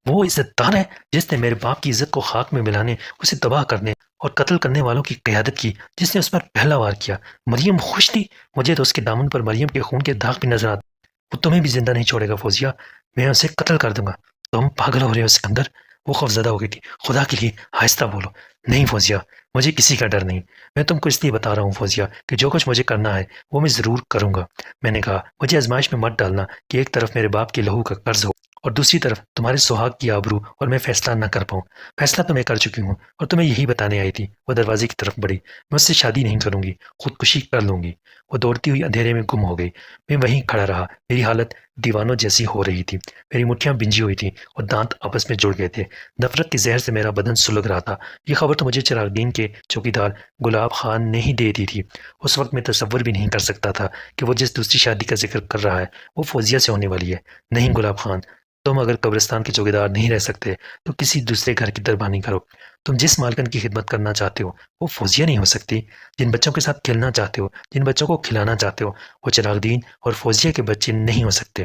وہ عزت دار ہے جس نے میرے باپ کی عزت کو خاک میں ملانے، اسے تباہ کرنے اور قتل کرنے والوں کی قیادت کی، جس نے اس پر پہلا وار کیا۔ مریم خوش تھی، مجھے تو اس کے دامن پر مریم کے خون کے داغ بھی نظر آتے۔ وہ تمہیں بھی زندہ نہیں چھوڑے گا فوزیہ، میں اسے قتل کر دوں گا۔ تم پاگل ہو رہے ہو سکندر؟ وہ خوفزدہ ہو گئی تھی۔ خدا کے لیے آہستہ بولو۔ نہیں فوزیہ، مجھے کسی کا ڈر نہیں۔ میں تم کو اس لیے بتا رہا ہوں فوزیہ کہ جو کچھ مجھے کرنا ہے وہ میں ضرور کروں گا۔ میں نے کہا، مجھے آزمائش میں مت ڈالنا کہ ایک طرف میرے باپ کے لہو کا قرض ہو اور دوسری طرف تمہارے سہاگ کی آبرو اور میں فیصلہ نہ کر پاؤں۔ فیصلہ تو میں کر چکی ہوں اور تمہیں یہی بتانے آئی تھی۔ وہ دروازے کی طرف بڑھی۔ میں اس سے شادی نہیں کروں گی، خودکشی کر لوں گی۔ وہ دوڑتی ہوئی اندھیرے میں گم ہو گئی۔ میں وہیں کھڑا رہا، میری حالت دیوانوں جیسی ہو رہی تھی۔ میری مٹھیاں بنجی ہوئی تھیں اور دانت آپس میں جڑ گئے تھے۔ نفرت کے زہر سے میرا بدن سلگ رہا تھا۔ یہ خبر تو مجھے چراغ دین کے چوکیدار گلاب خان نے ہی دے دی تھی۔ اس وقت میں تصور بھی نہیں کر سکتا تھا کہ وہ جس دوسری شادی کا ذکر کر رہا ہے وہ فوزیہ سے ہونے والی ہے۔ نہیں گلاب خان، تم اگر قبرستان کے چوکیدار نہیں رہ سکتے تو کسی دوسرے گھر کی دربانی کرو۔ تم جس مالکن کی خدمت کرنا چاہتے ہو وہ فوزیہ نہیں ہو سکتی۔ جن بچوں کے ساتھ کھیلنا چاہتے ہو، جن بچوں کو کھلانا چاہتے ہو، وہ چراغ دین اور فوزیہ کے بچے نہیں ہو سکتے۔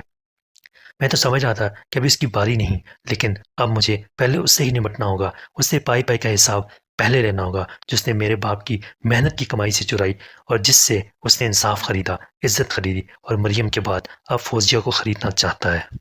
میں تو سمجھ رہا تھا کہ ابھی اس کی باری نہیں، لیکن اب مجھے پہلے اس سے ہی نمٹنا ہوگا۔ اس سے پائی پائی کا حساب پہلے لینا ہوگا، جس نے میرے باپ کی محنت کی کمائی سے چرائی اور جس سے اس نے انصاف خریدا، عزت خریدی، اور مریم کے بعد اب فوزیہ کو خریدنا چاہتا ہے۔